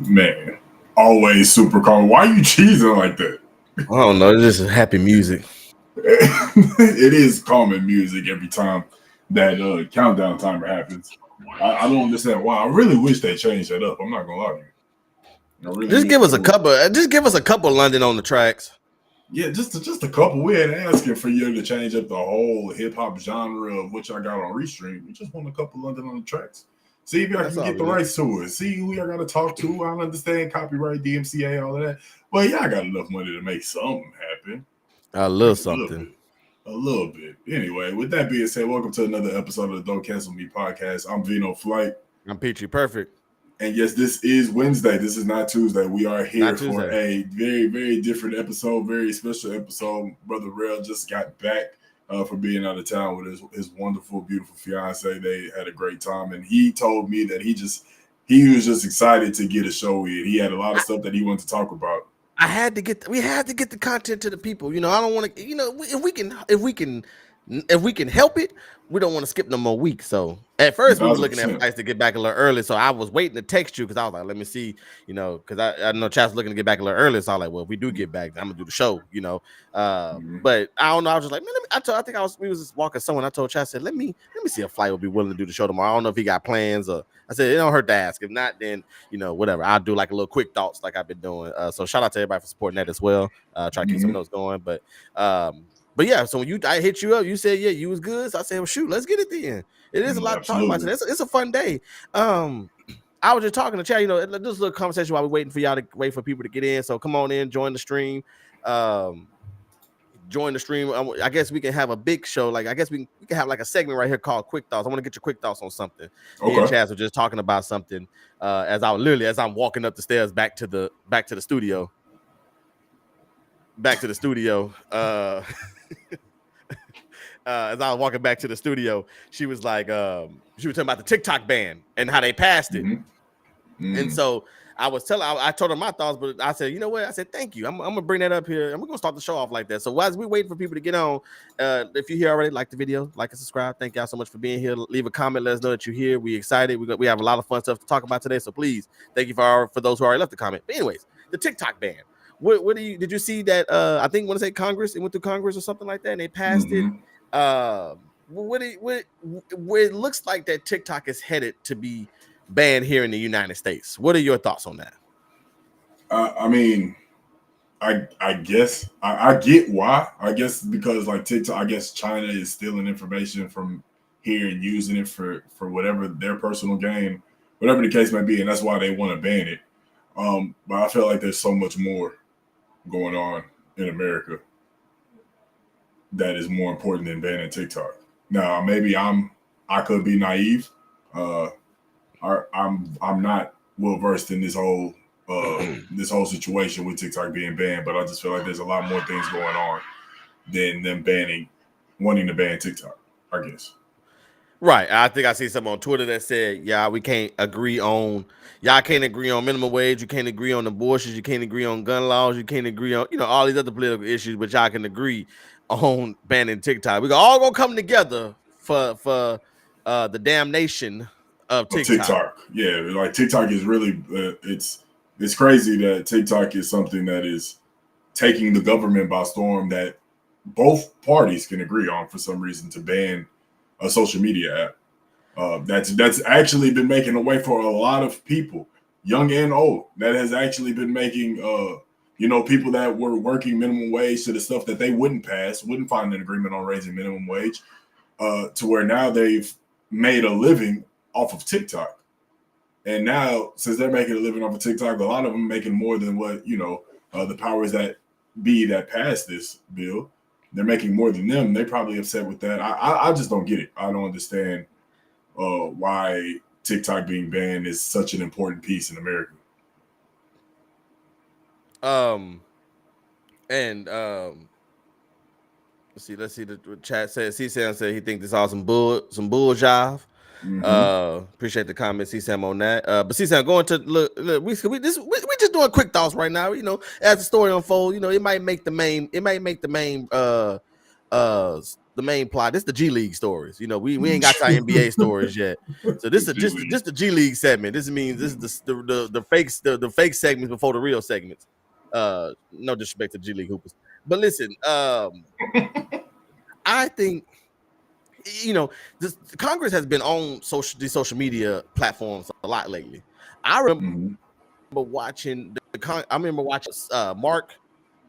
Man, always super calm. Why are you cheesing like that? I don't know. It's just happy music. It is calming music every time that countdown timer happens. I don't understand why. I really wish they changed that up. I'm not gonna lie to you. I really Just wish give us they a would. couple. Just give us a couple London on the tracks. Yeah, just a couple. We ain't asking for you to change up the whole hip hop genre of what y'all got on Restream. We just want a couple London on the tracks. See if y'all That's can all get the we need. rights to it. See who y'all got to talk to. I understand copyright, DMCA, all of that. But y'all got enough money to make something happen. A little something. A little bit. Anyway, with that being said, welcome to another episode of the Don't Cancel Me podcast. I'm Vino Flight. I'm Petrie Perfect. And yes, this is Wednesday. This is not Tuesday. We are here Not for Tuesday. a very, very different episode, very special episode. Brother Rel just got back for being out of town with his wonderful, beautiful fiance. They had a great time, and he told me that he was just excited to get a show in. He had a lot of stuff that he wanted to talk about. We had to get the content to the people. You know, I don't want to. You know, if we can help it, we don't want to skip no more weeks. So at first we were looking at 1,000%. flights to get back a little early. So I was waiting to text you because I was like, let me see. You know, because I know Chad's looking to get back a little early. So I was like, well, if we do get back, I'm gonna do the show. You know, but I don't know. I was just like, man, we was just walking someone. I told Chad, I said, let me see if flight would be willing to do the show tomorrow. I don't know if he got plans or. I said, it don't hurt to ask. If not, then, you know, whatever. I'll do like a little quick thoughts like I've been doing. So shout out to everybody for supporting that as well. Try to keep some of those going. But yeah, so when I hit you up, you said, yeah, you was good. So I said, well, shoot, let's get it then. It is a lot to talk about today. It's a fun day. I was just talking to Chad, you know, this little conversation while we're waiting for y'all to wait for people to get in. So come on in, join the stream. Join the stream. I guess we can have a big show. Like I guess we can have like a segment right here called Quick Thoughts. I want to get your quick thoughts on something. Okay. Me and Chaz were just talking about something as I'm walking up the stairs back to the studio. Back to the studio. As I was walking back to the studio, she was like, she was talking about the TikTok ban and how they passed it. And so I told her my thoughts, but I said, you know what? I said, thank you. I'm gonna bring that up here, and we're gonna start the show off like that. So while we wait for people to get on, if you're here already, like the video, like and subscribe. Thank y'all so much for being here. Leave a comment, let us know that you're here. We excited. We have a lot of fun stuff to talk about today. So please, thank you for those who already left the comment. But anyways, the TikTok ban. What did you see that? I think when I say Congress, it went through Congress or something like that, and they passed it. Where it looks like that TikTok is headed to be banned here in the United States. What are your thoughts on that? I mean, I guess I get why. I guess because like TikTok, I guess China is stealing information from here and using it for whatever their personal gain, whatever the case may be, and that's why they want to ban it. But I feel like there's so much more going on in America that is more important than banning TikTok. Now, maybe I could be naive. I'm not well versed in this whole situation with TikTok being banned, but I just feel like there's a lot more things going on than them wanting to ban TikTok, I guess. Right. I think I see something on Twitter that said, y'all can't agree on minimum wage, you can't agree on abortions, you can't agree on gun laws, you can't agree on, you know, all these other political issues, but y'all can agree on banning TikTok. We all gonna come together for the damnation of TikTok. Yeah, like TikTok is really it's crazy that TikTok is something that is taking the government by storm that both parties can agree on for some reason to ban a social media app. That's actually been making a way for a lot of people, young and old. That has actually been making people that were working minimum wage to the stuff that they wouldn't find an agreement on raising minimum wage, to where now they've made a living off of TikTok. And now, since they're making a living off of TikTok, a lot of them making more than what, the powers that be that passed this bill, they're making more than them. They're probably upset with that. I just don't get it. I don't understand why TikTok being banned is such an important piece in America. Let's see the chat says C-Sam said he thinks this all some bull jive. Appreciate the comment, C-Sam, on that. But C-Sam, going to look we just doing quick thoughts right now. You know, as the story unfolds, you know, it might make the main the main plot. This is the G League stories. You know, we ain't got our NBA stories yet. So this is just the G League segment. This means this is the fakes the fake segments before the real segments. No disrespect to G League hoopers, but listen, I think Congress has been on these social media platforms a lot lately. I remember watching Mark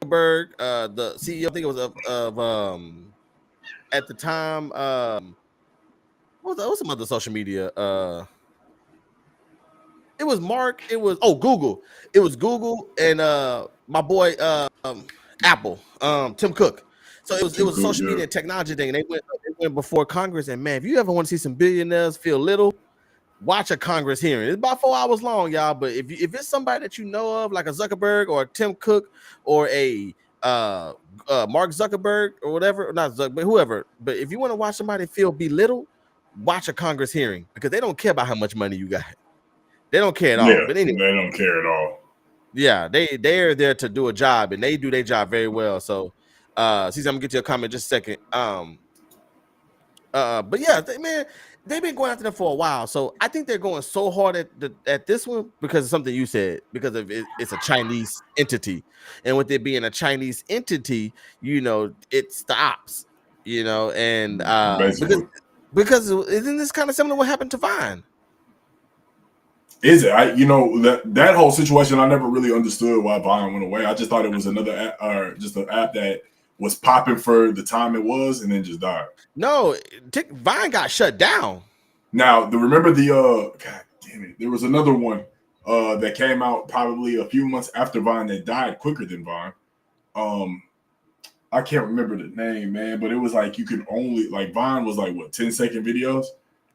Zuckerberg, the CEO. I think it was of at the time. What was some other social media? It was Mark. It was Google. It was Google and my boy Apple, Tim Cook. So it was a social media and technology thing. And they went before Congress. And man, if you ever want to see some billionaires feel little, watch a Congress hearing. It's about 4 hours long, y'all. But if it's somebody that you know of, like a Zuckerberg or a Tim Cook or a Mark Zuckerberg or whatever, not Zuckerberg, whoever. But if you want to watch somebody feel belittled, watch a Congress hearing because they don't care about how much money you got. They don't care at all. But anyway, they don't care at all. Yeah, they're there to do a job and they do their job very well. So Cece, I'm gonna get to a comment just a second. But yeah, they've been going after them for a while. So I think they're going so hard at this one because of something you said, because of it's a Chinese entity. And with it being a Chinese entity, it stops, and because isn't this kind of similar to what happened to Vine? Is it? That whole situation, I never really understood why Vine went away. I just thought it was another app, or just an app that was popping for the time it was, and then just died. No, Vine got shut down. Now, remember God damn it, there was another one that came out probably a few months after Vine that died quicker than Vine. I can't remember the name, man, but it was like you could only Vine was like what 10-second videos.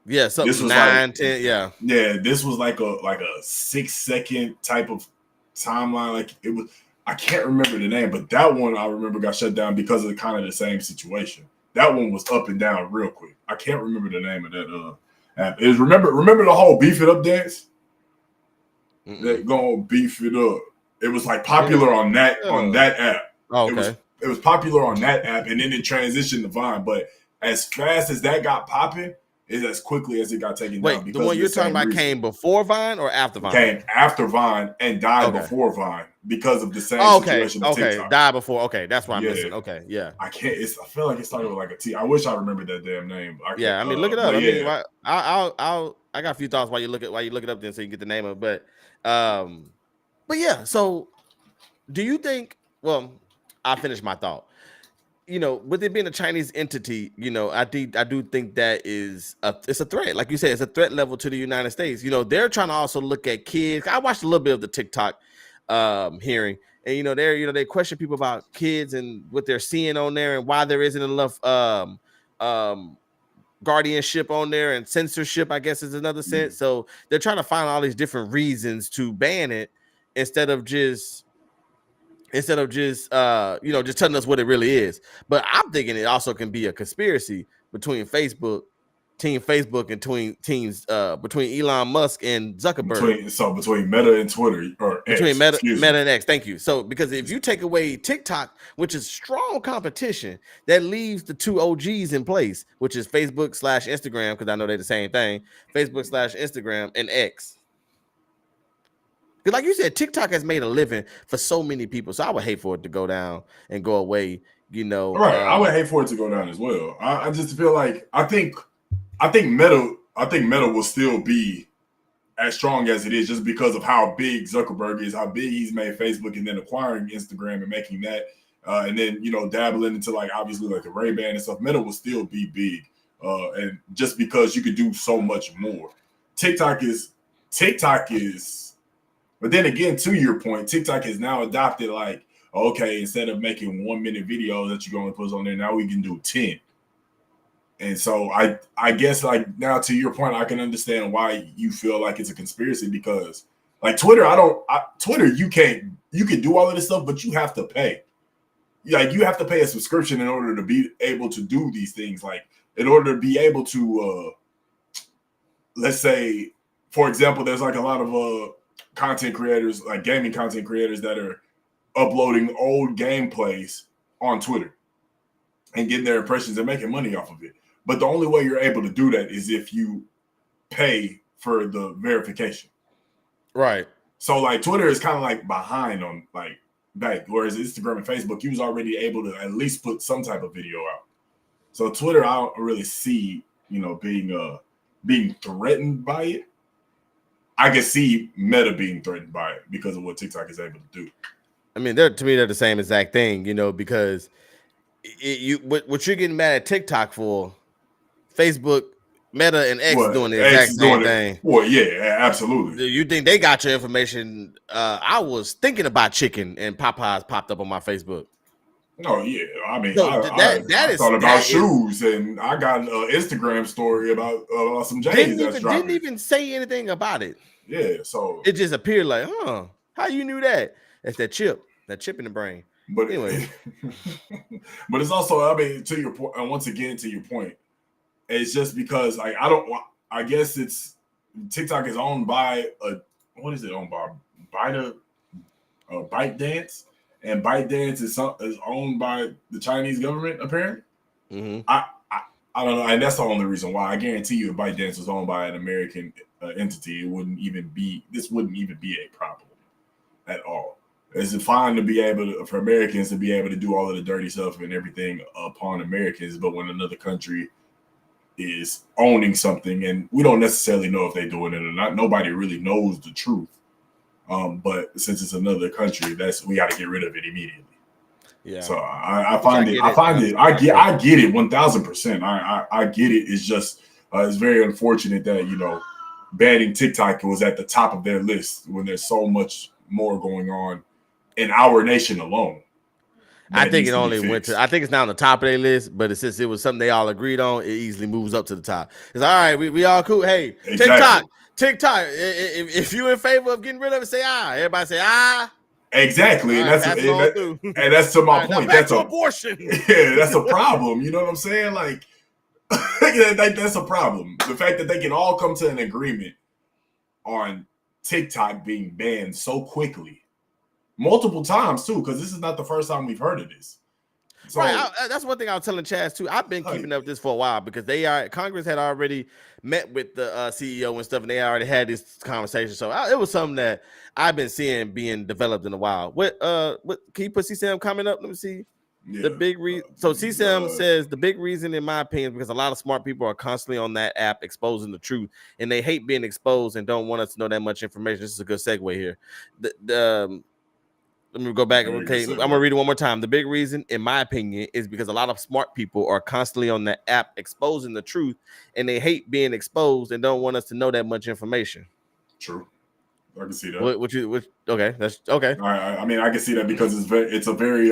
Yeah, something this was 9, 10, yeah. Yeah, this was like a 6-second type of timeline. Like it was, I can't remember the name, but that one I remember got shut down because of kind of the same situation. That one was up and down real quick. I can't remember the name of that app. Is remember the whole beef it up dance? That gonna beef it up. It was like popular on that app. Oh, okay. It was popular on that app, and then it transitioned to Vine. But as fast as that got popping, is as quickly as it got taken down. Wait, the one you're talking about came before Vine or after Vine? Came after Vine and died before Vine because of the same situation. Okay, died before. Okay, that's why I'm missing. Okay, yeah. I can't. I feel like it started with like a T. I wish I remembered that damn name. I mean, look it up. I mean, I got a few thoughts while you look it up, then so you get the name of it. But yeah. So, do you think? Well, I'll finish my thought. With it being a Chinese entity, I do think that it's a threat. Like you said, it's a threat level to the United States. They're trying to also look at kids. I watched a little bit of the TikTok hearing, and they question people about kids and what they're seeing on there and why there isn't enough guardianship on there, and censorship, I guess, is another sense. So they're trying to find all these different reasons to ban it instead of just just telling us what it really is. But I'm thinking it also can be a conspiracy between Team Facebook, and between Elon Musk and Zuckerberg. Between Meta and Twitter, or between Meta and X. Thank you. So because if you take away TikTok, which is strong competition, that leaves the two OGs in place, which is Facebook/Instagram, because I know they're the same thing. Facebook/Instagram and X. Because like you said, TikTok has made a living for so many people. So I would hate for it to go down and go away, Right. I would hate for it to go down as well. I just feel like I think Meta will still be as strong as it is just because of how big Zuckerberg is, how big he's made Facebook, and then acquiring Instagram and making that and then dabbling into obviously the Ray-Ban and stuff. Meta will still be big. And just because you could do so much more. TikTok is but then again, to your point, TikTok has now adopted okay, instead of making 1-minute videos that you're going to put on there, now we can do 10. And so I guess now to your point, I can understand why you feel like it's a conspiracy, because Twitter, Twitter, you can do all of this stuff, but you have to pay. You have to pay a subscription in order to be able to do these things. In order to be able to, let's say, for example, there's a lot of content creators, gaming content creators, that are uploading old gameplays on Twitter. and getting their impressions and making money off of it. But the only way you're able to do that is if you pay for the verification. Right. So like Twitter is kind of like behind on like back, whereas Instagram and Facebook, you was already able to at least put some type of video out. So Twitter, I don't really see, being threatened by it. I can see Meta being threatened by it because of what TikTok is able to do. I mean, they're the same exact thing, because what you're getting mad at TikTok for, Facebook, Meta, and X doing the exact same thing. Well, yeah, absolutely. You think they got your information? I was thinking about chicken, and Popeyes popped up on my Facebook. Oh yeah, I mean, I thought about shoes, and I got an Instagram story about some J's that's dropping. Didn't even say anything about it. Yeah, so it just appeared like, how you knew that? That's that chip in the brain. But anyway, but it's also, I mean, to your point, and once again to your point, it's just because like I guess it's TikTok is owned by what is it owned by? ByteDance. And ByteDance is owned by the Chinese government, apparently. Mm-hmm. I don't know, and that's the only reason why. I guarantee you, if ByteDance was owned by an American entity, this wouldn't even be a problem at all. It's fine to be able for Americans to be able to do all of the dirty stuff and everything upon Americans, but when another country is owning something, and we don't necessarily know if they're doing it or not, nobody really knows the truth. But since it's another country, we got to get rid of it immediately. Yeah. So I get it 1,000%. I get it. It's just it's very unfortunate that banning TikTok was at the top of their list when there's so much more going on in our nation alone. I think it only went to. I think it's now on the top of their list, but since it was something they all agreed on, it easily moves up to the top. It's all right. We all cool. Hey, exactly. TikTok. If you in favor of getting rid of it, say aye. Everybody say aye. Exactly, and that's to my point. That's abortion. Yeah, that's a problem. You know what I'm saying? Like, that's a problem. The fact that they can all come to an agreement on TikTok being banned so quickly, multiple times too, because this is not the first time we've heard of this. So, right, that's one thing I was telling Chaz too. I've been keeping up with this for a while because Congress had already met with the CEO and stuff, and they already had this conversation. So it was something that I've been seeing being developed in a while. What can you put CSAM comment up? Let me see. Yeah, the big reason. So CSAM says the big reason, in my opinion, because a lot of smart people are constantly on that app exposing the truth, and they hate being exposed and don't want us to know that much information. This is a good segue here. Let me go back. Okay, I'm gonna read it one more time. The big reason, in my opinion, is because a lot of smart people are constantly on that app exposing the truth, and they hate being exposed and don't want us to know that much information. True, I can see that. Okay, that's okay. I mean, I can see that because it's a very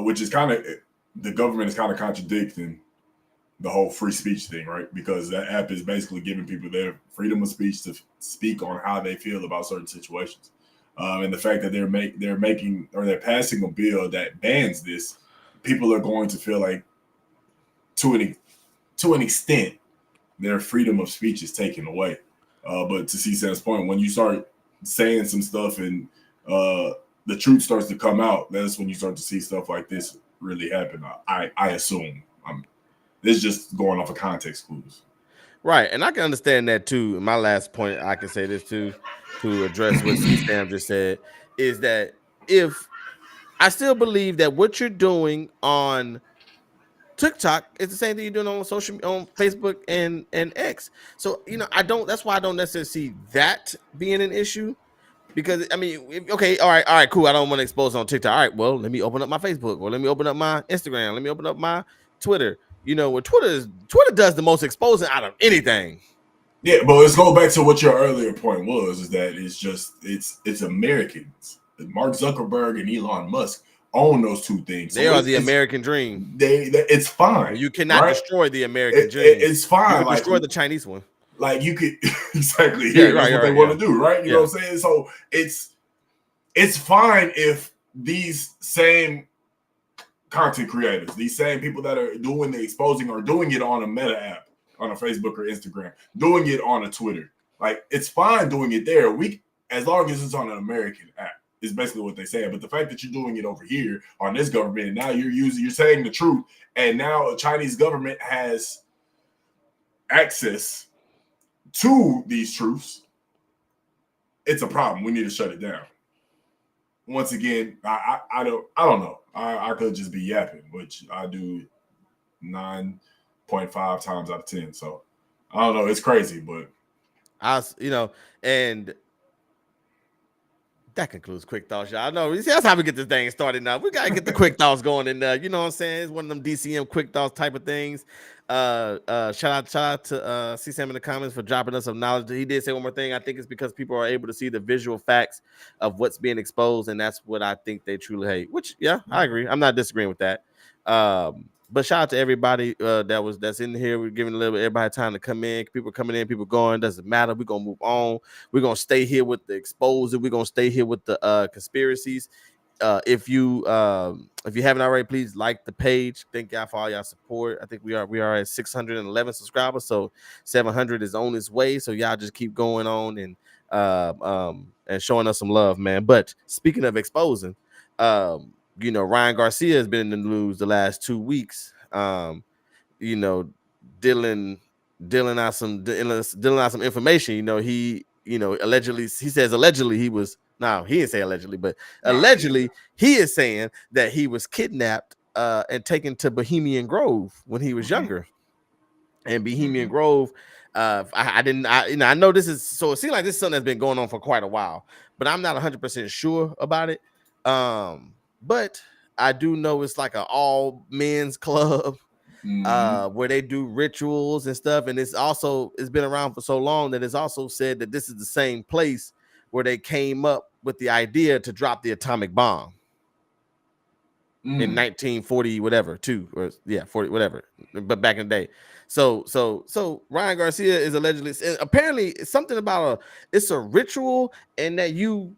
which is kind of the government is kind of contradicting the whole free speech thing, right? Because that app is basically giving people their freedom of speech to speak on how they feel about certain situations. And the fact that they're passing a bill that bans this, people are going to feel like, to an extent, their freedom of speech is taken away. But to see Sam's point, when you start saying some stuff and the truth starts to come out, that's when you start to see stuff like this really happen. I assume. This is just going off of context clues. Right, and I can understand that too. My last point, I can say this too, to address what Sam just said, is that if I still believe that what you're doing on TikTok is the same thing you're doing on Facebook and X. So that's why I don't necessarily see that being an issue. Because I mean, okay, all right, cool. I don't want to expose on TikTok. All right, well, let me open up my Facebook, or let me open up my Instagram, let me open up my Twitter. Where Twitter does the most exposing out of anything. Yeah, but let's go back to what your earlier point was, is that it's Americans. Mark Zuckerberg and Elon Musk own those two things. They are the American dream. It's fine. You cannot destroy the American dream. It's fine. You can destroy the Chinese one. Like you could exactly. Yeah, that's what they want to do, right? You know what I'm saying? So it's fine if these same content creators, these same people that are doing the exposing are doing it on a Meta app, on a Facebook or Instagram, doing it on a Twitter. Like, it's fine doing it there. As long as it's on an American app. is basically what they say. But the fact that you're doing it over here on this government, and now you're saying the truth, and now the Chinese government has access to these truths, it's a problem. We need to shut it down. Once again, I don't know. I could just be yapping, which I do 9.5 times out of 10. So I don't know. It's crazy, but and that concludes Quick Thoughts, y'all. I know that's how we get this thing started now. We gotta get the quick thoughts going in there. You know what I'm saying? It's one of them DCM quick thoughts type of things. Shout out to C Sam in the comments for dropping us some knowledge. He did say one more thing. I think it's because people are able to see the visual facts of what's being exposed, and that's what I think they truly hate. Which, yeah, I agree. I'm not disagreeing with that. But shout out to everybody that's in here. We're giving everybody time to come in. People coming in, people going. Doesn't matter. We're gonna move on. We're gonna stay here with the exposure. We're gonna stay here with the conspiracies. If you haven't already, please like the page. Thank y'all for all y'all support. I think we are at 611 subscribers, so 700 is on its way. So y'all just keep going on and showing us some love, man. But speaking of exposing, Ryan Garcia has been in the news the last 2 weeks. Dealing out some information. He allegedly, he says allegedly he was. No, he didn't say allegedly, but allegedly he is saying that he was kidnapped and taken to Bohemian Grove when he was younger. And Bohemian Grove, I know this is so. It seems like this is something that's been going on for quite a while, but I'm not 100% sure about it. But I do know it's like an all men's club where they do rituals and stuff. And it's been around for so long that it's also said that this is the same place where they came up with the idea to drop the atomic bomb in 1940, whatever, 40, whatever, but back in the day. So Ryan Garcia is allegedly, apparently it's something about it's a ritual, and that you.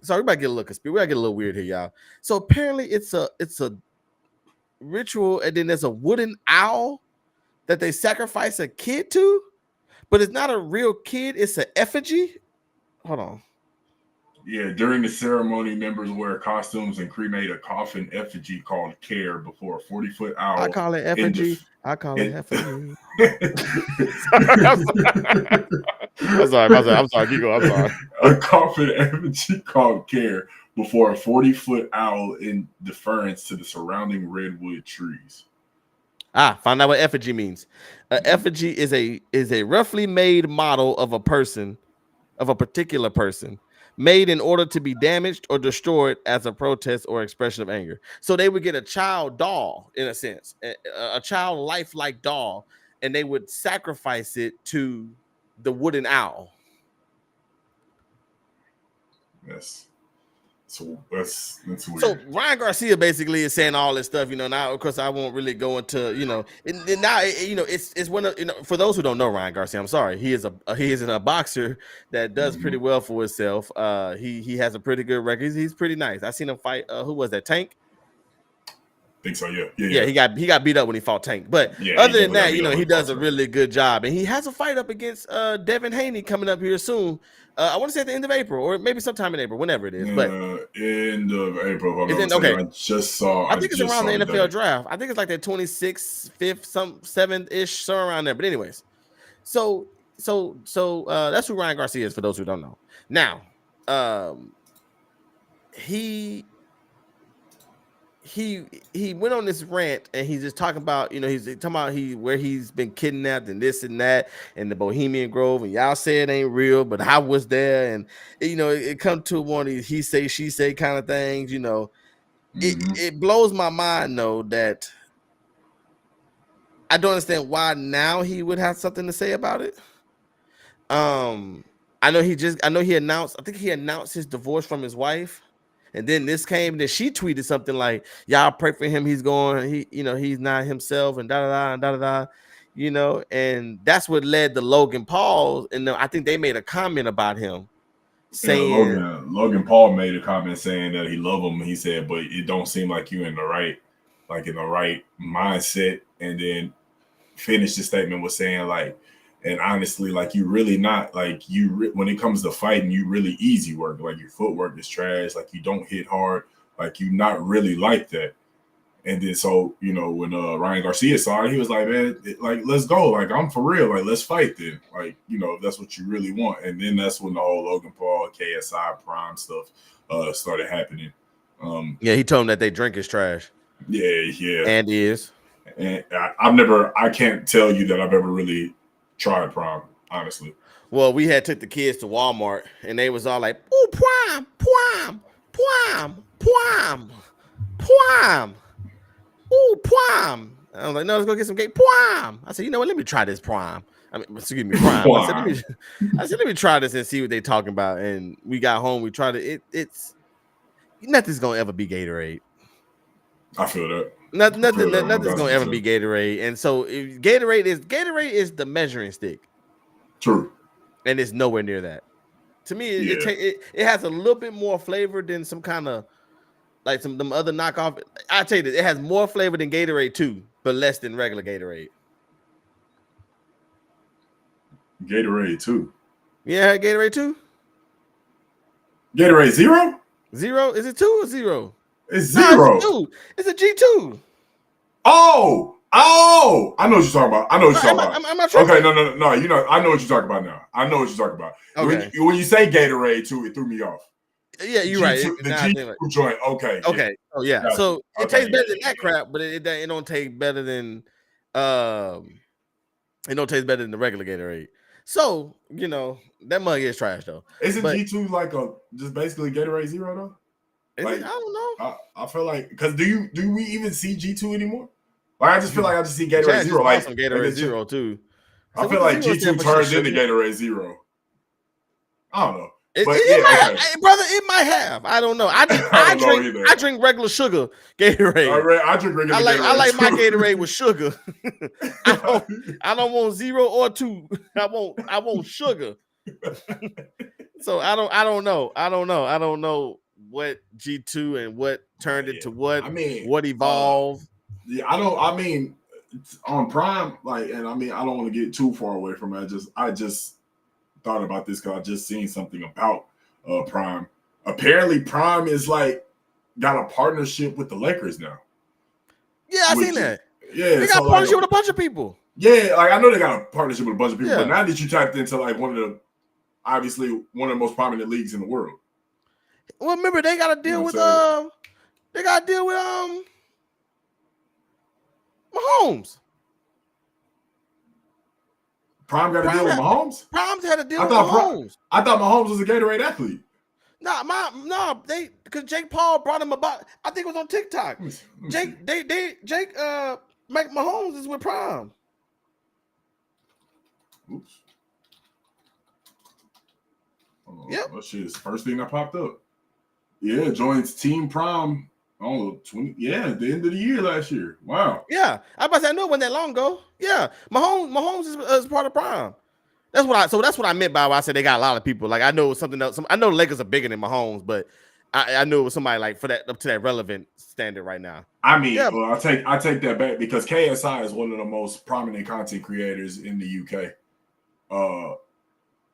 Sorry, we might get a little conspiracy. We gotta get a little weird here, y'all. So apparently it's a ritual, and then there's a wooden owl that they sacrifice a kid to, but it's not a real kid, it's an effigy. Hold on. Yeah, during the ceremony, members wear costumes and cremate a coffin effigy called Care before a 40-foot owl. I call it effigy. Effigy. I'm sorry. Keep going. I'm sorry. A coffin effigy called Care before a 40-foot owl in deference to the surrounding redwood trees. Find out what effigy means. Effigy is a roughly made model of a person, of a particular person, made in order to be damaged or destroyed as a protest or expression of anger. So they would get a child doll, in a sense, a child lifelike doll, and they would sacrifice it to the wooden owl. Yes. So that's weird. So Ryan Garcia basically is saying all this stuff, now of course I won't really go into, and now it's one of, for those who don't know Ryan Garcia, I'm sorry, he is a boxer that does pretty well for himself. He has a pretty good record. He's pretty nice. I seen him fight who was that, Tank? Think so, yeah. He got beat up when he fought Tank, but other than that, he does a really good job, and he has a fight up against Devin Haney coming up here soon. I want to say at the end of April, or maybe sometime in April, whenever it is. But end of April. Okay. I just saw. I think it's around the NFL draft. I think it's like the 26th, 5th, 7th ish, somewhere around there. But anyways, so that's who Ryan Garcia is for those who don't know. Now, he went on this rant, and he's just talking about, he's talking about where he's been kidnapped and this and that and the Bohemian Grove, and y'all say it ain't real, but I was there, and it come to one of these he say she say kind of things. It blows my mind though that I don't understand why now he would have something to say about it. I know he announced his divorce from his wife. And then this came, and then she tweeted something like, y'all pray for him. He's not himself, and da-da-da, and that's what led to Logan Paul. And I think they made a comment about him saying Logan Paul made a comment saying that he loved him. He said, but it don't seem like you in the right mindset. And then finished the statement with saying And honestly, like you really not like when it comes to fighting, you really easy work. Like your footwork is trash. Like you don't hit hard. Like you not really like that. And then so when Ryan Garcia saw it, he was like, man, like let's go. Like I'm for real. Like let's fight then. Like if that's what you really want. And then that's when the whole Logan Paul, KSI, Prime stuff started happening. Yeah, he told him that they drink is trash. Yeah, and is. And I can't tell you that I've ever really tried Prime, honestly. Well, we had took the kids to Walmart, and they was all like, "Ooh, Prime, Prime, Prime, Prime, Prime, ooh, Prime." I was like, "No, let's go get some cake, Prime." I said, "You know what? Let me try this Prime. I mean, excuse me, Prime." I said, let me try this and see what they talking about. And we got home. We tried it. It's nothing's gonna ever be Gatorade. I feel that. Nothing's gonna ever be Gatorade. And so Gatorade is the measuring stick. True. And it's nowhere near that. To me, it has a little bit more flavor than some kind of like them other knockoff. I tell you this, it has more flavor than Gatorade too, but less than regular Gatorade. Gatorade 2. Yeah, Gatorade 2. Gatorade 0? 0? Is it 2 or 0? It's 0. It's 2. It's a G2. Oh, I know what you're talking about. I know what you're talking about. I'm not tripping. Okay, no. I know what you're talking about now. I know what you're talking about. Okay. When you say Gatorade 2, it threw me off. Yeah, you're right. The G2 joint. Okay. Oh yeah. Gotcha. So it tastes better than that crap, but it don't taste better than it don't taste better than the regular Gatorade. So that mug is trash though. Isn't G2 like just basically Gatorade 0 though? Like, I don't know. I feel like because do we even see G2 anymore? Like I just feel like I just see Gatorade 0. Like some Gatorade 0 too. I feel like G2 turns into Gatorade 0. I don't know. But brother, it might have. I don't know. I drink regular sugar Gatorade. I drink regular Gatorade. I like my Gatorade with sugar. I don't want 0 or 2. I want sugar. So I don't know. I don't know what G2 and what turned it to what. I mean, what evolved. I mean, on Prime, like, and I mean, I don't want to get too far away from it. I just thought about this because I just seen something about Prime. Apparently, Prime is like got a partnership with the Lakers now. Yeah, I seen that. Yeah, they got a partnership with a bunch of people. Yeah, like I know they got a partnership with a bunch of people, but now that you tapped into like one of the most prominent leagues in the world. Well, remember they got to deal with Mahomes. Prime got to deal with Mahomes? Prime's had to deal with Mahomes. I thought Mahomes was a Gatorade athlete. Because Jake Paul brought him about. I think it was on TikTok. Jake Mike Mahomes is with Prime. Oops. Yep. Oh shit! It's the first thing that popped up. Yeah, joins Team Prime. Oh, the end of the year last year. Wow. Yeah, I know it wasn't that long ago. Yeah, Mahomes is part of Prime. That's what I meant by when I said they got a lot of people. Like I know it was something else. I know the Lakers are bigger than Mahomes, but I knew it was somebody like for that up to that relevant standard right now. I mean, well, I take that back because KSI is one of the most prominent content creators in the UK.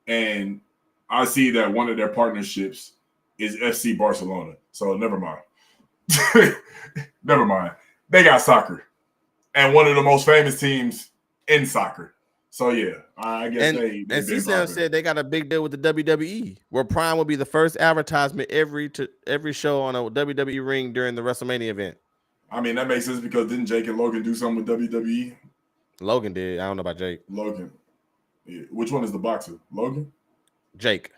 And I see that one of their partnerships is FC Barcelona. So never mind. Never mind. They got soccer. And one of the most famous teams in soccer. So yeah, I guess they C-Sam said they got a big deal with the WWE, where Prime will be the first advertisement every show on a WWE ring during the WrestleMania event. I mean, that makes sense because didn't Jake and Logan do something with WWE? Logan did. I don't know about Jake. Logan. Yeah. Which one is the boxer? Logan? Jake.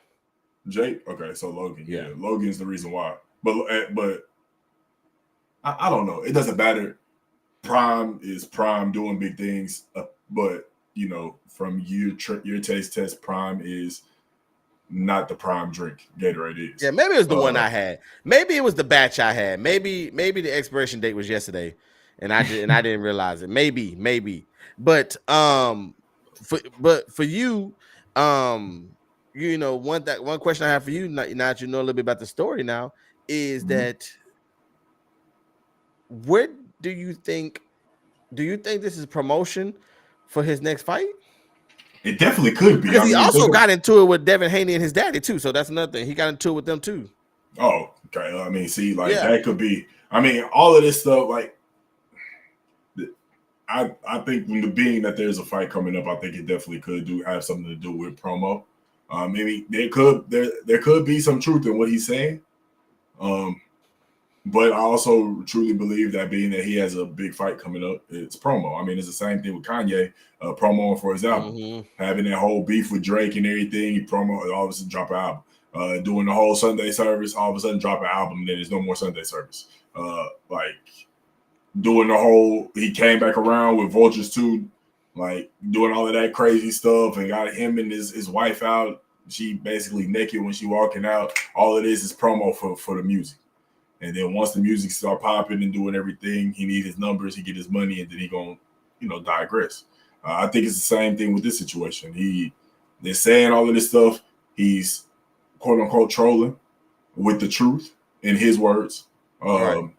Okay, so Logan. Yeah. Logan's the reason why. But I don't know. It doesn't matter. Prime is Prime doing big things, but from your taste test, Prime is not the Prime drink. Gatorade is. Yeah, maybe it was the one I had. Maybe it was the batch I had. Maybe the expiration date was yesterday, and I didn't realize it. Maybe. But for you, one question I have for you now that you know a little bit about the story now is that where do you think this is promotion for his next fight? It definitely could be. Because I he mean, also got into it with Devin Haney and his daddy too. So that's another thing. He got into it with them too. oh, okay. I mean, see, like Yeah. that could be. I mean, all of this stuff, like I think being that there's a fight coming up, I think it definitely could have something to do with promo. Maybe there could be some truth in what he's saying. But I also truly believe that being that he has a big fight coming up, it's promo. I mean, it's the same thing with Kanye promoing for his album, having that whole beef with Drake and everything. He promo, all of a sudden drop an album, doing the whole Sunday service, all of a sudden drop an album, and then there's no more Sunday service. Like doing the whole, he came back around with Vultures too, like doing all of that crazy stuff, and got him and his wife out. She basically naked when she walking out. All of this is promo for the music. And then once the music start popping and doing everything, he need his numbers, he get his money, and then he gonna, digress. I think it's the same thing with this situation. They're saying all of this stuff. He's quote unquote trolling with the truth in his words. Right.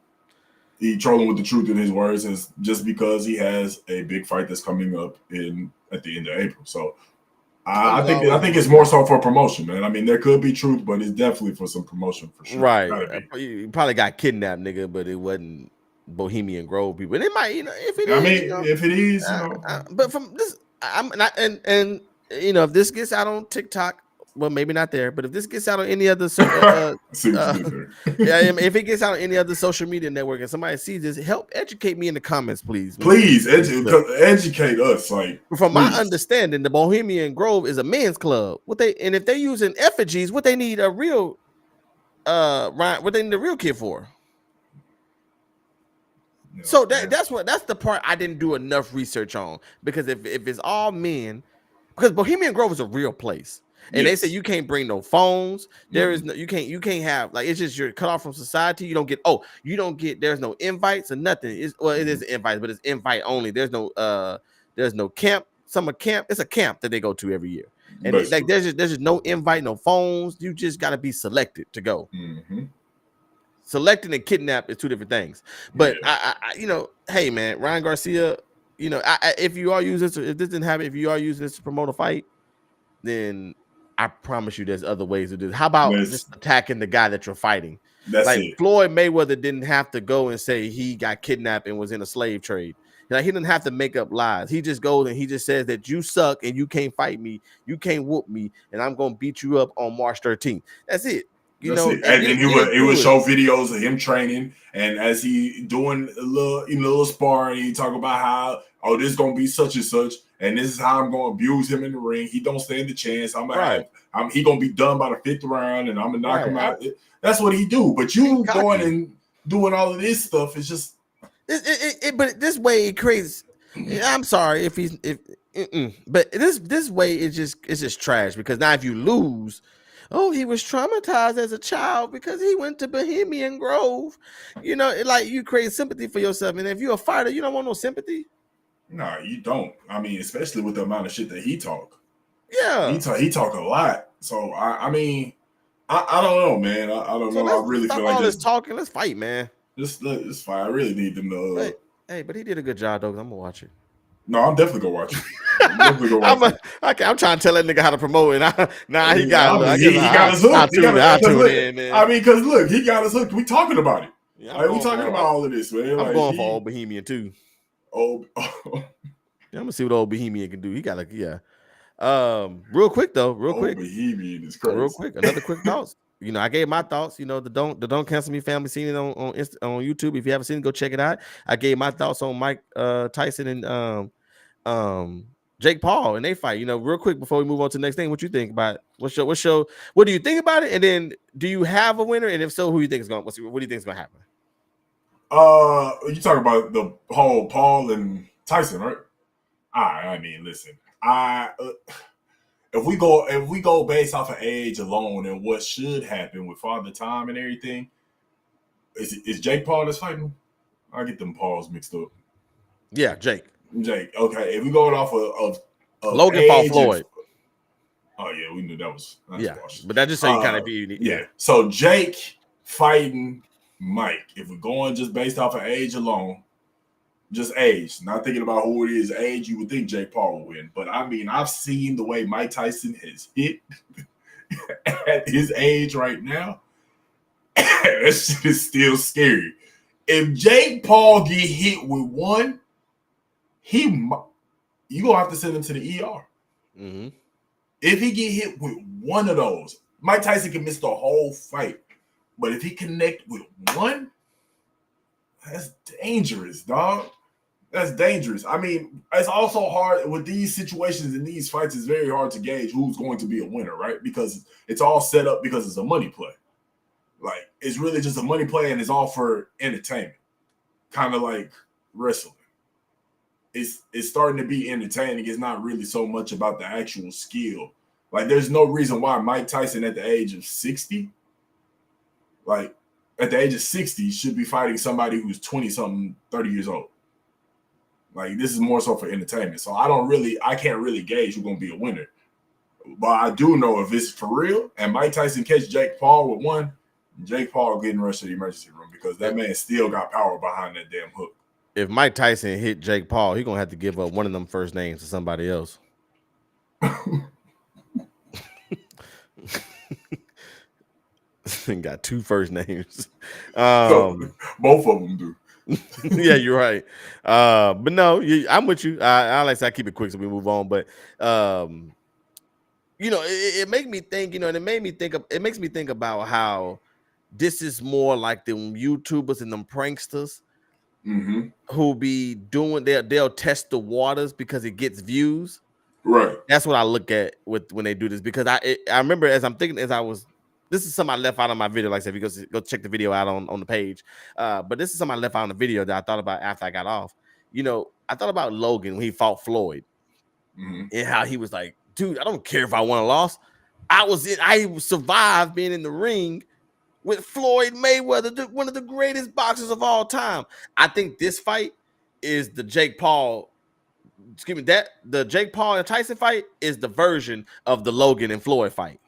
He trolling with the truth in his words is just because he has a big fight that's coming up at the end of April. So I think it's more so for promotion, man. I mean, there could be truth, but it's definitely for some promotion for sure. Right. You probably got kidnapped, nigga, but it wasn't Bohemian Grove people. And it might, if it is. I mean, if it is, but from this, I'm not, and if this gets out on TikTok, well, maybe not there, but if this gets out on any other, if it gets out on any other social media network and somebody sees this, help educate me in the comments, please. Please educate us. Like, from my understanding, the Bohemian Grove is a men's club. And if they're using effigies, what they need a real, what they need a real kid for? So that's the part I didn't do enough research on, because if it's all men, because Bohemian Grove is a real place. And they say you can't bring no phones. There is no, you can't have, like, it's just you're cut off from society. You don't get, there's no invites or nothing. It is invites, but it's invite only. There's no camp, summer camp. It's a camp that they go to every year. And there's just no invite, no phones. You just got to be selected to go. Selected and kidnapped is two different things. But hey man, Ryan Garcia, if you are using this, if this didn't happen, if you are using this to promote a fight, then I promise you there's other ways to do it. How about just attacking the guy that you're fighting? That's like it. Floyd Mayweather didn't have to go and say he got kidnapped and was in a slave trade. Like, he didn't have to make up lies. He just goes and he just says that you suck and you can't fight me, you can't whoop me, and I'm gonna beat you up on March 13th. That's it. And he would show videos of him training, and as he doing a little sparring, he talk about how this is gonna be such and such, and this is how I'm gonna abuse him in the ring. He don't stand a chance. He gonna be done by the 5th round, and I'm gonna knock him out. That's what he do. But you going and doing all of this stuff is just. But this way it creates. I'm sorry but this way it's just trash, because now if you lose. Oh, he was traumatized as a child because he went to Bohemian Grove. Like, you create sympathy for yourself. And if you're a fighter, you don't want no sympathy. No, you don't. I mean, especially with the amount of shit that he talk. Yeah. He talk a lot. So, I mean, I don't know, man. I don't know. I really feel like this talking. Let's fight, man. Let's fight. I really need them to. But he did a good job, though. I'm going to watch it. No, I'm definitely gonna watch it. I'm trying to tell that nigga how to promote it. He got us hooked. I mean, because look, he got us hooked. We talking about it. Yeah, we talking about all of this, man. I'm going for old Bohemian too. I'm gonna see what old Bohemian can do. He got real quick. Bohemian is crazy. Real quick, another quick thoughts. I gave my thoughts. The Don't Cancel Me family seen it on YouTube. If you haven't seen it, go check it out. I gave my thoughts on Mike Tyson and Jake Paul and they fight. Real quick before we move on to the next thing, what you think about it? What do you think about it? And then, do you have a winner? And if so, who you think is going? What do you think is going to happen? You talking about the whole Paul and Tyson, right? I mean, listen, if we go based off of age alone and what should happen with Father Time and everything, is Jake Paul that's fighting? I get them Pauls mixed up. Yeah, Jake. Okay. If we going off of Logan fought Floyd. Oh yeah, we knew that was washed. But that just so you kind of be So Jake fighting Mike. If we're going just based off of age alone, Just age. Not thinking about who it is, age, you would think Jake Paul would win. But I mean, I've seen the way Mike Tyson has hit at his age right now. That shit is still scary. If Jake Paul get hit with one, you gonna have to send him to the ER. Mm-hmm. If he get hit with one of those, Mike Tyson can miss the whole fight. But if he connect with one, that's dangerous, dog. That's dangerous. I mean, it's also hard with these situations in these fights. It's very hard to gauge who's going to be a winner, right? Because it's all set up because it's a money play. Like, it's really just a money play and it's all for entertainment. Kind of like wrestling. It's starting to be entertaining. It's not really so much about the actual skill. Like, there's no reason why Mike Tyson at the age of 60, like, at the age of 60, should be fighting somebody who's 20-something, 30 years old. Like, this is more so for entertainment. So I can't really gauge who's going to be a winner. But I do know if it's for real and Mike Tyson catch Jake Paul with one, Jake Paul getting rushed to the emergency room because that man still got power behind that damn hook. If Mike Tyson hit Jake Paul, he's going to have to give up one of them first names to somebody else. Got two first names. So, both of them do. Yeah, you're right. But no, I'm with you. I like to say I keep it quick so we move on. But it makes me think. And it makes me think about how this is more like them YouTubers and them pranksters who be doing. They'll test the waters because it gets views. Right. That's what I look at when they do this because I remember this is something I left out on my video. Like I said, if you go check the video out on the page. But this is something I left out on the video that I thought about after I got off. I thought about Logan when he fought Floyd and how he was like, dude, I don't care if I won or lost. I survived being in the ring with Floyd Mayweather, one of the greatest boxers of all time. I think this fight is the Jake Paul. Excuse me, the Jake Paul and Tyson fight is the version of the Logan and Floyd fight.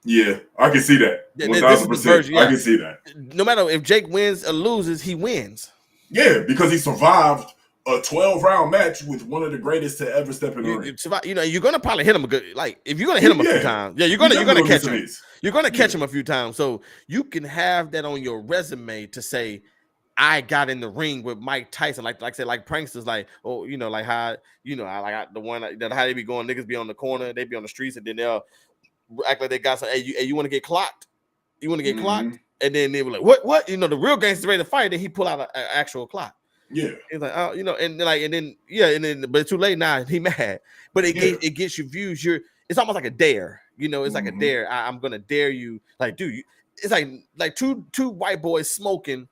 Yeah, I can see that. 1,000%. I can see that. No matter if Jake wins or loses, he wins. Yeah, because he survived a 12-round match with one of the greatest to ever step in the ring. You're gonna probably hit him if you're gonna hit him a few times. Yeah, you're gonna catch him. You're gonna catch him a few times. So you can have that on your resume to say, I got in the ring with Mike Tyson, like I said, like pranksters, like like how the one that how they be going, niggas be on the corner, they be on the streets, and then they'll act like they got some. Hey, you want to get clocked? You want to get clocked? And then they were like, what? The real gangster's ready to fight. Then he pull out an actual clock. Yeah, he's like, and then, but it's too late now. He mad, but it gets you views. It's almost like a dare. It's like a dare. I'm gonna dare you. Like, dude, it's like two white boys smoking.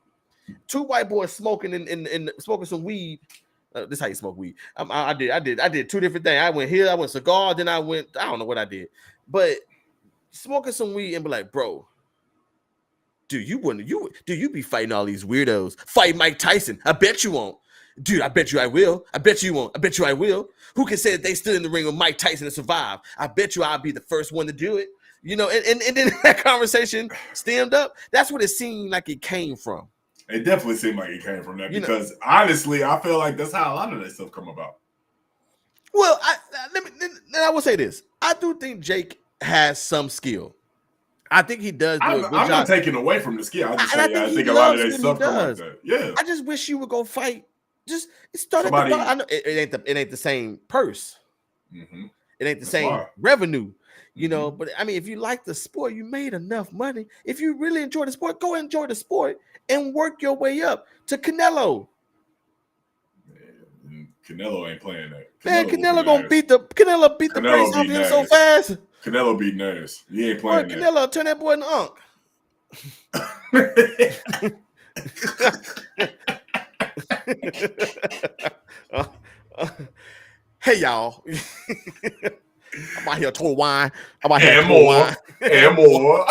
Two white boys smoking and smoking some weed. This is how you smoke weed. I did two different things. I went here, I went cigar, then I don't know what I did. But smoking some weed and be like, bro, dude, you be fighting all these weirdos. Fight Mike Tyson. I bet you won't. Dude, I bet you I will. I bet you won't. I bet you I will. Who can say that they stood in the ring with Mike Tyson and survived? I bet you I'll be the first one to do it. And then that conversation stemmed up. That's what it seemed like it came from. It definitely seemed like it came from that because honestly, I feel like that's how a lot of that stuff come about. Well, I will say this. I do think Jake has some skill. I think he does. I'm not taking away from the skill. I think a lot of that stuff comes like that. Yeah. I just wish you would go fight. Just start at the bottom. I know it ain't the same purse. It ain't the same revenue. But I mean, if you like the sport, you made enough money. If you really enjoy the sport, go enjoy the sport and work your way up to Canelo. Canelo ain't playing that. Canelo beat the brakes off him so fast. Canelo beating ass. He ain't playing that. Canelo turn that boy into unk. Hey y'all. I'm out here to wine. I'm out here to wine. And more.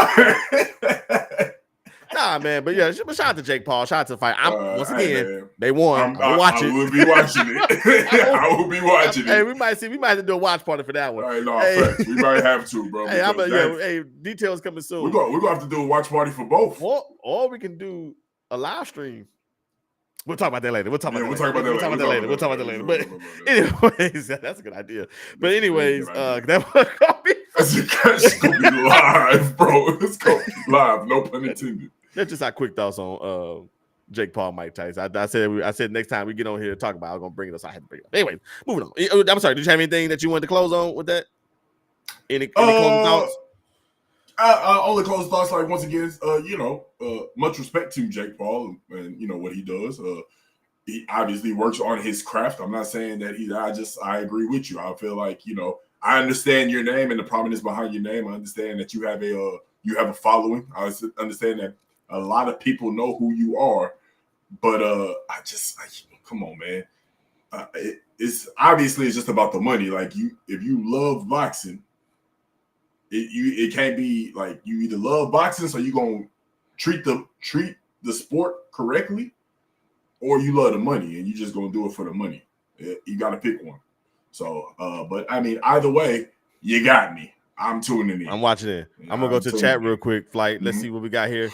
Nah, man, but yeah, shout out to Jake Paul. Shout out to the fight. Once again, they won. I will be watching it. I will be watching it. Hey, we might have to do a watch party for that one. All right, facts. We might have to, bro. Hey, details coming soon. We're gonna have to do a watch party for both. Or we can do a live stream. We'll talk about that later. We'll talk about that later. But anyways, that's a good idea. But anyways, that's gonna be live, bro. It's gonna be live. No pun intended. That's just our quick thoughts on Jake Paul, Mike Tyson. I said next time we get on here to talk about, I'm gonna bring it up. So I had to bring it up. Anyway, moving on. I'm sorry. Did you have anything that you wanted to close on with that? Any closing thoughts? Only closing thoughts, like once again, much respect to Jake Paul and what he does. He obviously works on his craft. I'm not saying that I agree with you. I feel like I understand your name and the prominence behind your name. I understand that you have a following. I understand that a lot of people know who you are, but come on, man. It's just about the money. Like if you love boxing. It can't be like you either love boxing, so you're gonna treat the sport correctly, or you love the money and you just gonna do it for the money. You gotta pick one. So, but I mean, either way, you got me. I'm tuning in. I'm watching it. I'm gonna go to the chat real quick. Flight. Let's see what we got here.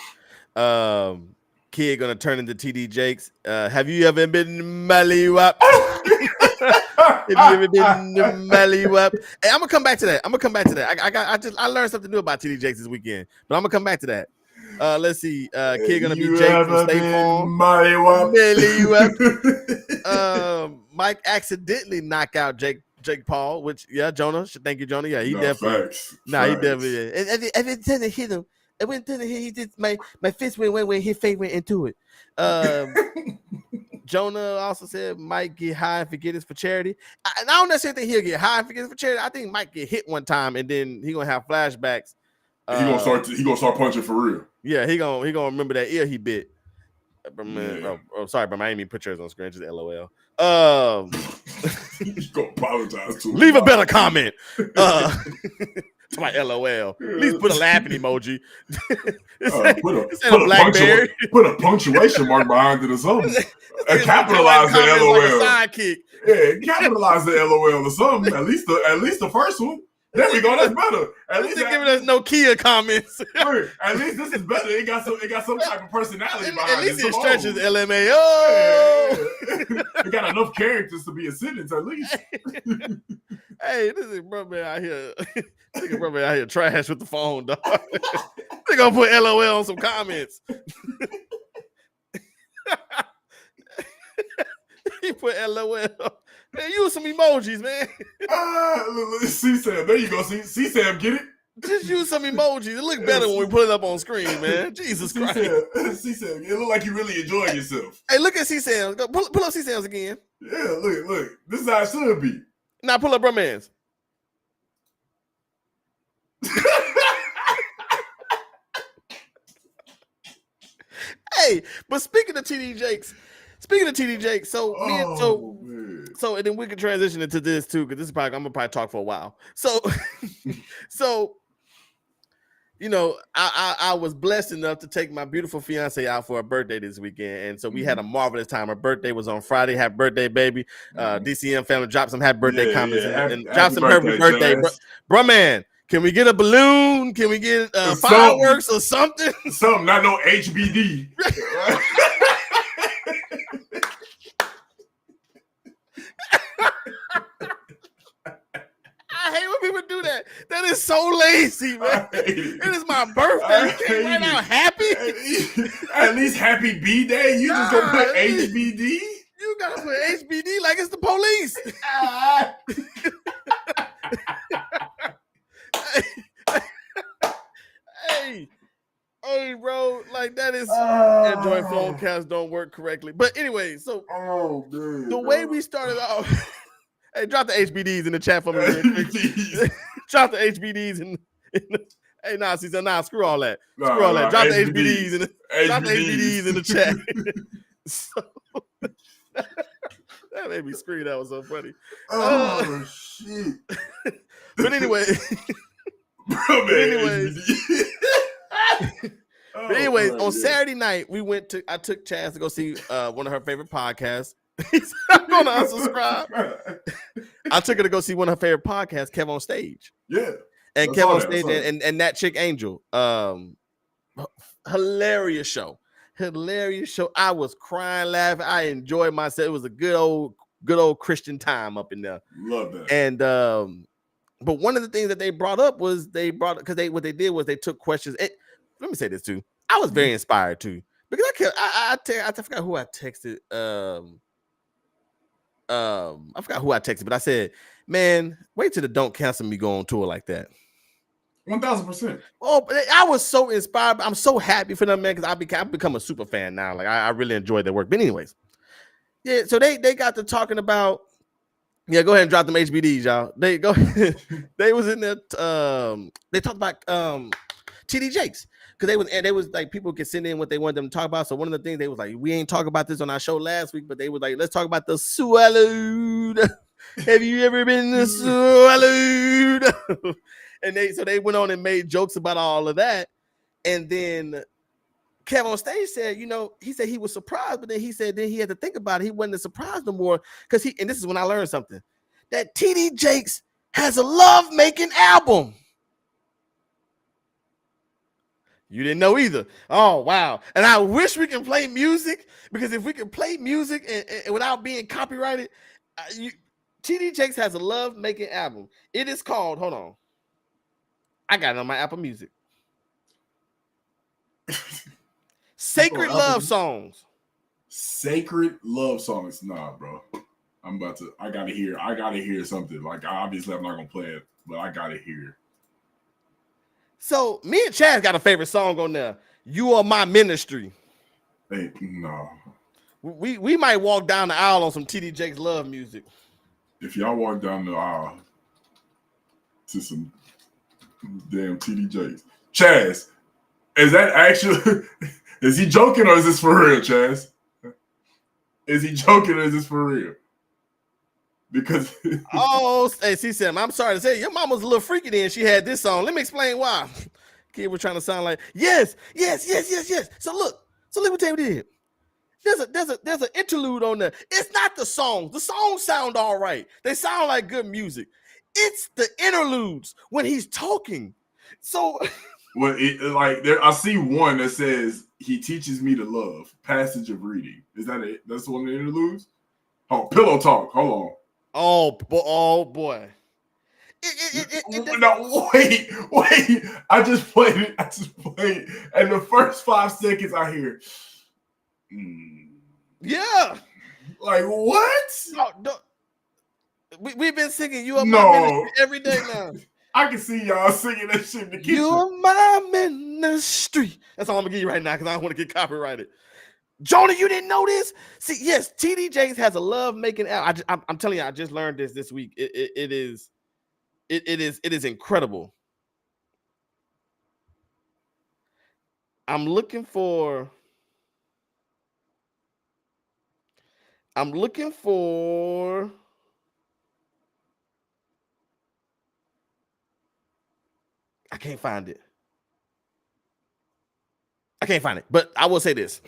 Kid gonna turn into TD Jakes. Have you ever been Maliwap? Have you ever been to Maliwap? Hey, I'm gonna come back to that. I learned something new about TD Jakes this weekend, but I'm gonna come back to that. Let's see. Kid gonna be Jake from State Farm. Maliwap. Mike accidentally knock out Jake Paul, which Jonah. Thank you, Jonah. Yeah, he definitely. Facts. He definitely. Every time I hit him, I went to he did my fist went when his face went into it. Jonah also said Mike get high and forget it's for charity. I don't necessarily think he'll get high and forget it's for charity. I think Mike get hit one time and then he gonna have flashbacks. He gonna start punching for real. Yeah, he gonna remember that ear he bit. Sorry, but I didn't mean put yours on screen. Just LOL. You gonna apologize to him. Leave a better comment. To my LOL. At least put a laughing emoji. Put a punctuation mark behind it or something. And capitalize the LOL. Like sidekick. Yeah, capitalize the LOL or something. At least the first one. There we go. That's better. At least they're giving us no Kia comments. At least this is better. It got some type of personality behind it. At least it stretches LMAO. Yeah. It got enough characters to be a sentence at least. Hey, this is brother out here. Nigga brother out here trash with the phone, dog. They gonna put LOL on some comments. He put LOL. Man, use some emojis, man. See Sam, there you go. See Sam, get it? Just use some emojis. It look better when we put it up on screen, man. Jesus Christ. See Sam, it look like you really enjoying yourself. Hey, look at C Sam. Pull up C Sam's again. Yeah, look. This is how it should be. Now pull up Brumman's. Hey, but speaking of TD Jakes, so and then we can transition into this too, because I'm gonna probably talk for a while. So I was blessed enough to take my beautiful fiance out for her birthday this weekend, and so we had a marvelous time. Her birthday was on Friday. Happy birthday, baby! DCM family, drop some happy birthday comments and drop some happy birthday, bro. Man, can we get a balloon? Can we get fireworks or something? Something, not no HBD. I hate when people do that. That is so lazy, man. It is my birthday. You can't write out happy. At least happy B-Day. You just gonna put HBD? You gotta put HBD like it's the police. Hey, bro, like that is Android phone casts don't work correctly. But anyway, so the way we started off. Hey, drop the HBDs in the chat for me. Drop the HBDs in the hey, screw all that. Screw all that. Drop the HBDs in the chat. So, that made me scream. That was so funny. Shit. But anyway. On Saturday night, I took Chaz to go see one of her favorite podcasts. I'm gonna unsubscribe. I took her to go see one of her favorite podcasts, Kev on Stage. Yeah. And Kev on Stage and that chick Angel. Hilarious show. hilarious show. I was crying, laughing. I enjoyed myself. It was a good old Christian time up in there. Love that. And but one of the things that they brought up was because what they did was they took questions. Let me say this too. I was very inspired too because I forgot who I texted. I forgot who I texted, but I said, "Man, wait till the Don't Cancel Me go on tour like that." 1000%. Oh, I was so inspired. I'm so happy for them, man, because I've become a super fan now. Like I really enjoy their work. But anyways, yeah. So they got to talking about. Yeah, go ahead and drop them HBDs, y'all. They go. They was in there. They talked about TD Jakes because they was like people could send in what they wanted them to talk about. So one of the things they was like, we ain't talk about this on our show last week, but they was like, let's talk about the swallowed. Have you ever been the swallowed? And they went on and made jokes about all of that. And then Kev on stage said, he said he was surprised, but then he said then he had to think about it. He wasn't surprised no more because and this is when I learned something, that TD Jakes has a love-making album. You didn't know either. Oh, wow. And I wish we can play music, because if we can play music and without being copyrighted, TD Jakes has a love-making album. It is called, hold on. I got it on my Apple Music. Sacred Love Songs. Sacred Love Songs. Nah, bro. I gotta hear something. Like, obviously I'm not gonna play it, but I gotta hear. So me and Chad got a favorite song on there. You Are My Ministry. Hey, no. We might walk down the aisle on some TD Jakes love music. If y'all walk down the aisle to some damn TD Jakes. Chaz, is that actually is he joking or is this for real, Chaz? Is he joking or is this for real? Because hey, see, Sam, I'm sorry to say your mom was a little freaky then. She had this song. Let me explain why. Kid was trying to sound like yes. So look what they did. There's an interlude on there. It's not the songs. The songs sound all right. They sound like good music. It's the interludes when he's talking. So I see one that says he teaches me to love. Passage of reading. Is that it? That's one of the interludes? Oh, pillow talk. Hold on. Oh boy. No, wait. I just played it. And the first 5 seconds I hear. Yeah. Like, what? No. We've been singing You Are My Ministry every day now. I can see y'all singing that shit in the kitchen. You are my ministry. That's all I'm gonna give you right now because I don't want to get copyrighted. Jonah, you didn't know this? See, yes, TD Jakes has a love-making album. I'm telling you, I just learned this week. It is incredible. I'm looking for. I can't find it. But I will say this.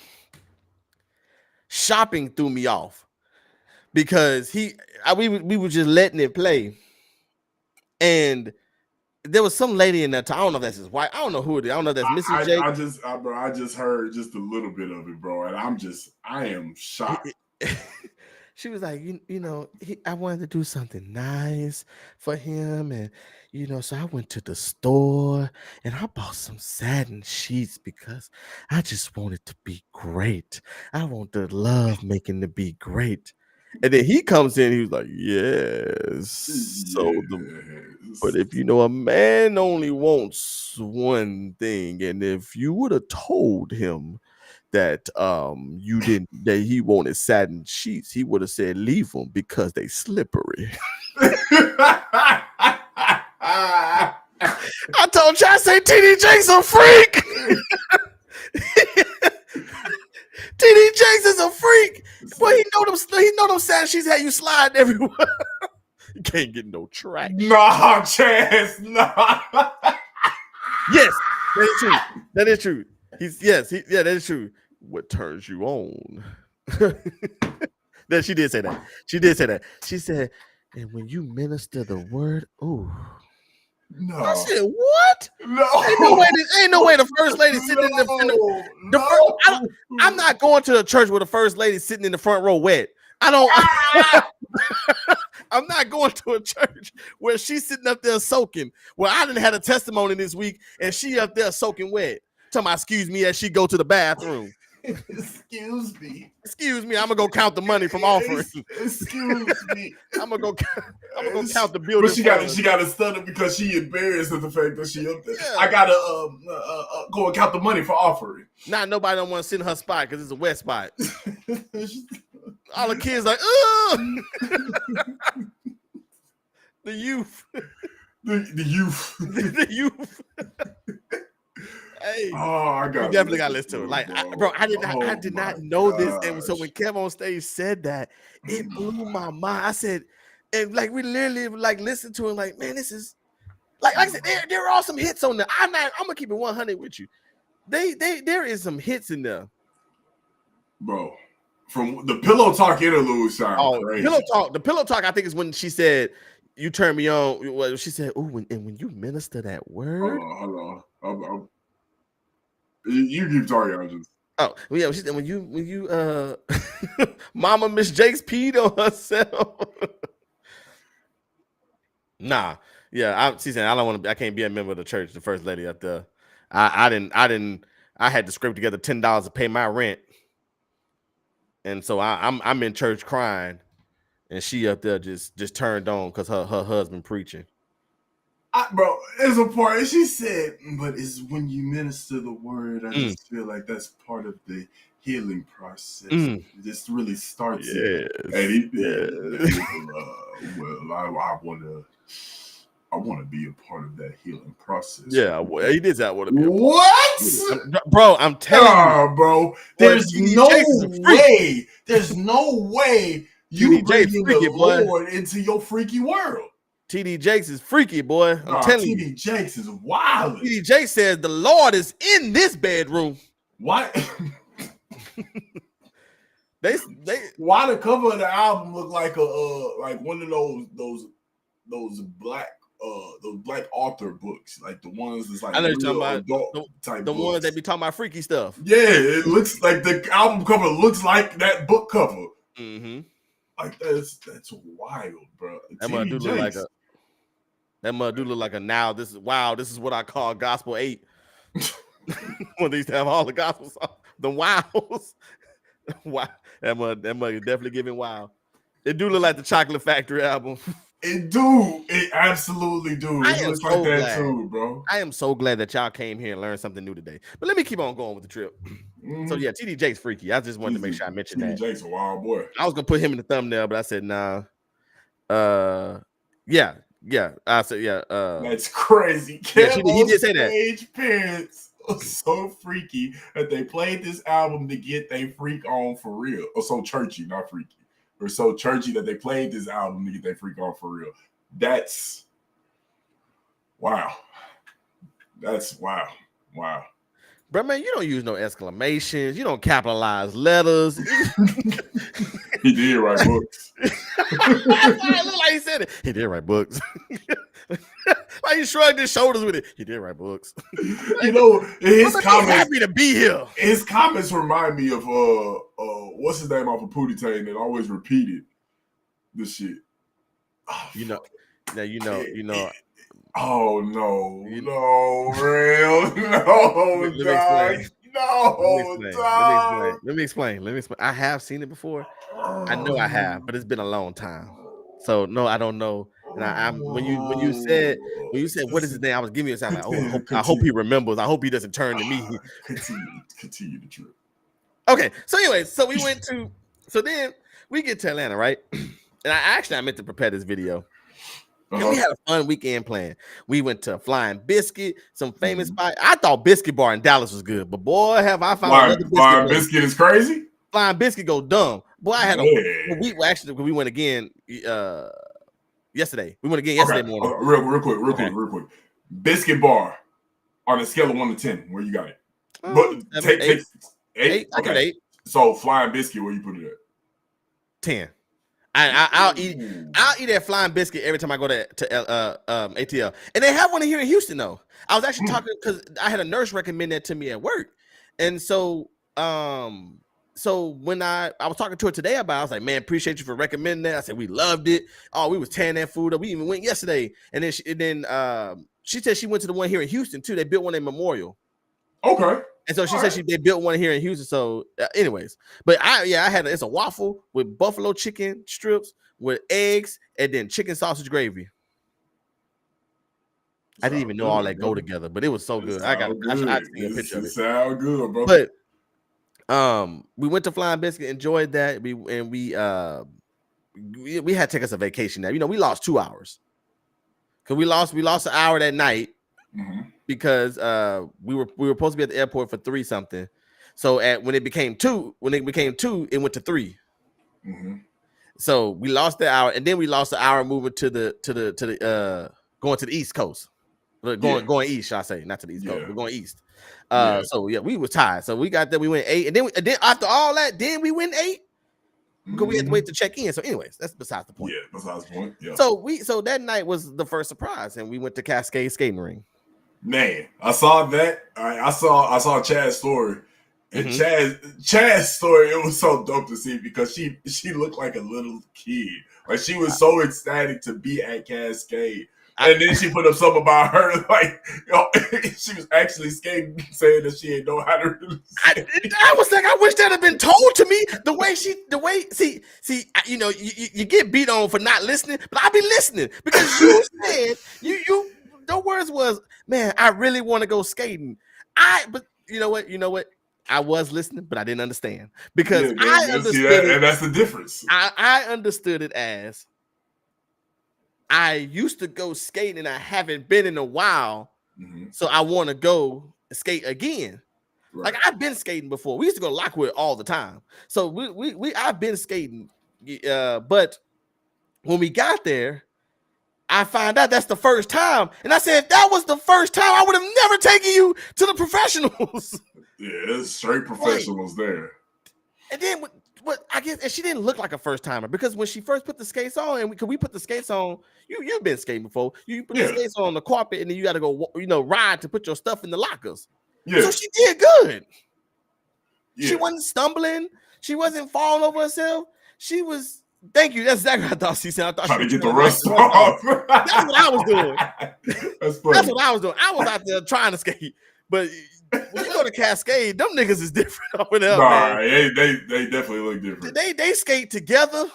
Shopping threw me off because we were just letting it play. And there was some lady in that. I don't know if that's his wife. I don't know who it is. I don't know if that's Mrs. Jake. I just heard just a little bit of it, bro. And I am shocked. She was like, I wanted to do something nice for him. And, so I went to the store and I bought some satin sheets because I just want it to be great. I want the love making to be great. And then he comes in, he was like, yes. But if a man only wants one thing, and if you would have told him that that he wanted satin sheets, he would have said leave them because they slippery. I told Chad, I say TD Jakes a freak. TD Jakes is a freak. Boy, he know them satin sheets had you slide everywhere. You can't get no traction. Nah, Chance, nah. Yes, that is true. That is true. What turns you on? That she did say that. She said, and when you minister the word, ooh. No. I said, what? No. Ain't no way the first lady sitting in the I'm not going to a church with the first lady sitting in the front row wet. I don't. I'm not going to a church where she's sitting up there soaking. Well, I didn't have a testimony this week, and she up there soaking wet. Talking about, excuse me, as she go to the bathroom. Excuse me. I'm gonna go count the money from offering. Excuse me. I'm gonna go count the building. But she got to stutter because she embarrassed at the fact that she up there. Yeah. I gotta go and count the money for offering. Not nobody don't want to sit in her spot because it's a wet spot. All the kids like, ugh. The youth. The youth. The youth. Hey, I definitely got to listen to it. Like, I did not know this. And so when Kev on stage said that, it blew my mind. I said, and like we literally like listened to it, like, man, this is like I said, there are some hits on there. I'm gonna keep it 100 with you. There is some hits in there, bro. From the pillow talk interlude sound crazy. The pillow talk, I think, is when she said, "You turn me on." Well, she said, "Oh, when you minister that word." Hold on. You keep talking. I just. Oh, yeah. She said, when you Mama Miss Jakes peed on herself. Nah, yeah. She said, I can't be a member of the church. The first lady up there. I had to scrape together $10 to pay my rent. And so I'm in church crying, and she up there just turned on because her husband preaching. Bro, there's a part she said, but it's when you minister the word, I just feel like that's part of the healing process. It just really starts. Yes. I want to be a part of that healing process. Yeah, he did that. Want to be what, bro? I'm telling you, bro. There's no way. There's no way you bringing the Lord into your freaky world. TD Jakes is freaky, boy. I'm telling you. TD Jakes is wild. TD Jakes says the Lord is in this bedroom. Why? Why the cover of the album look like like one of those black author books, like the ones that's like I know you're talking about the ones that be talking about freaky stuff. Yeah, it looks like the album cover looks like that book cover. Mm-hmm. Like that's wild, bro. That mother do look like a now. This is what I call gospel 8. When they used to have all the gospel songs, the wows. Wow, that mother definitely giving wow. It do look like the Chocolate Factory album. It absolutely do. It looks like that too, bro. I am so glad that y'all came here and learned something new today. But let me keep on going with the trip. So yeah, TD Jakes freaky. I just wanted to make sure I mentioned that. TD Jakes a wild boy. I was gonna put him in the thumbnail, but I said nah. Yeah. I said yeah. That's crazy. Yeah, he did say that. Stage parents are so freaky that they played this album to get they freak on for real. Or so churchy, not freaky. Or so churchy that they played this album to get they freak on for real. That's wow. That's wow. Bro, man, you don't use no exclamations. You don't capitalize letters. He did write books. It looked like he said it. He did write books. Like he shrugged his shoulders with it. He did write books. You know, his comments. Happy to be here. His comments remind me of what's his name off of Pootie Tang that always repeated this shit. Oh, you know. Oh no, real, Let me explain. I have seen it before. I know I have, but it's been a long time. So no, I don't know. And when you said what is his name, I was giving you a sound like, I hope he remembers. I hope he doesn't turn to me. Continue the trip. Okay, so anyway, then we get to Atlanta, right? And I meant to prepare this video. And we had a fun weekend plan. We went to Flying Biscuit, some famous spot. I thought Biscuit Bar in Dallas was good, but boy, have I found another biscuit. Flying Biscuit is crazy. Flying Biscuit go dumb. Boy, I had we went again yesterday. We went again yesterday morning. Real quick. Biscuit Bar on a scale of 1 to 10, where you got it? But take 8. I give it 8. So Flying Biscuit, where you put it at? 10. I'll eat that flying biscuit every time I go to ATL, and they have one here in Houston though. I was actually talking because I had a nurse recommend that to me at work, and so when I was talking to her today about it, I was like, man, appreciate you for recommending that. I said we loved it. Oh, we was tearing that food up. We even went yesterday, and then she said she went to the one here in Houston too. They built one in Memorial. Okay. And so she said they built one here in Houston. So, anyways, but I had it's a waffle with buffalo chicken strips with eggs and then chicken sausage gravy. I didn't even know all that go together, but it was so good. I see a picture of it. Sound good, bro. But we went to Flying Biscuit, enjoyed that. We had to take us a vacation now. You know, we lost 2 hours because we lost an hour that night. Mm-hmm. Because we were supposed to be at the airport for 3 something, so when it became 2, it went to 3. Mm-hmm. So we lost the hour, and then we lost the hour moving to the going to the East Coast, going east. Should I say not to the East Coast? We're going east. So we were tired. So we got there. We went 8, and then after all that, then we went 8 because we had to wait to check in. So, anyways, that's besides the point. Yeah, besides the point. Yeah. So that night was the first surprise, and we went to Cascade Skating Ring. Man, I saw that. I saw Chad's story. And Chad's story, it was so dope to see because she looked like a little kid. Like she was so ecstatic to be at Cascade. And then she put up something about her, like, she was actually skating, saying that she didn't know how to really skate. I was like, I wish that had been told to me. See, you get beat on for not listening, but I'll be listening because you said you. The words was, man, I really want to go skating. But you know what? I was listening, but I didn't understand because I understood it, and that's the difference. I understood it as I used to go skating and I haven't been in a while, so I want to go skate again. Right. Like I've been skating before. We used to go to Lockwood all the time, so I've been skating, but when we got there, I find out that's the first time. And I said, if that was the first time, I would have never taken you to the professionals. Yeah, it's straight professionals there. And then what I guess, and she didn't look like a first timer because when she first put the skates on, and we put the skates on, you've been skating before. You put the skates on the carpet, and then you got to go, ride to put your stuff in the lockers. Yeah. So she did good. Yeah. She wasn't stumbling. She wasn't falling over herself. She was. Thank you. That's exactly what I thought she said. I thought trying to get the rust off. That's what I was doing. That's what I was doing. I was out there trying to skate, but when you go to Cascade, them niggas is different over there. Nah, man. They definitely look different. They skate together.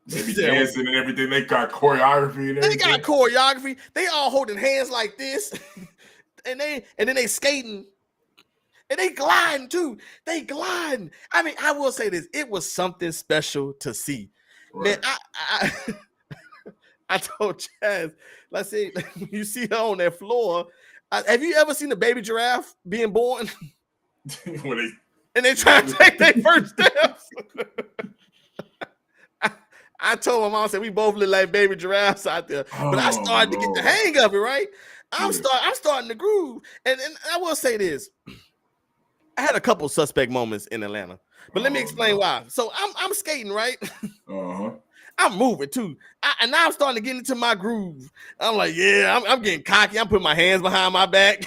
They be dancing and everything. They got choreography and everything. They got choreography. They all holding hands like this, and then they skating. And they gliding too. They gliding. I mean, I will say this. It was something special to see. Right. Man, I told Chaz, let's say, you see her on that floor. Have you ever seen a baby giraffe being born? And they try to take their first steps. I told my mom, I said, we both look like baby giraffes out there. But I started to get the hang of it, right? I'm starting to groove. And I will say this. I had a couple suspect moments in Atlanta, but let me explain why. So I'm skating, right? I'm moving too, and now I'm starting to get into my groove. I'm like, I'm getting cocky. I'm putting my hands behind my back.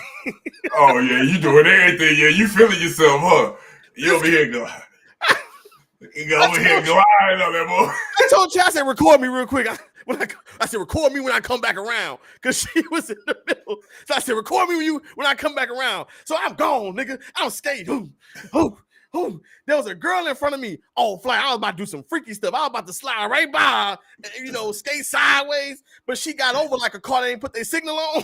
Oh yeah, you doing everything. Yeah, you feeling yourself, huh? You over here go. You go over here gliding on that boy. I told you, I said, record me real quick. I said, record me when I come back around, because she was in the middle. So I said, record me when I come back around. So I'm gone, nigga. I'm skating. There was a girl in front of me. Oh, fly. I was about to do some freaky stuff. I was about to slide right by her, skate sideways. But she got over like a car that ain't put their signal on.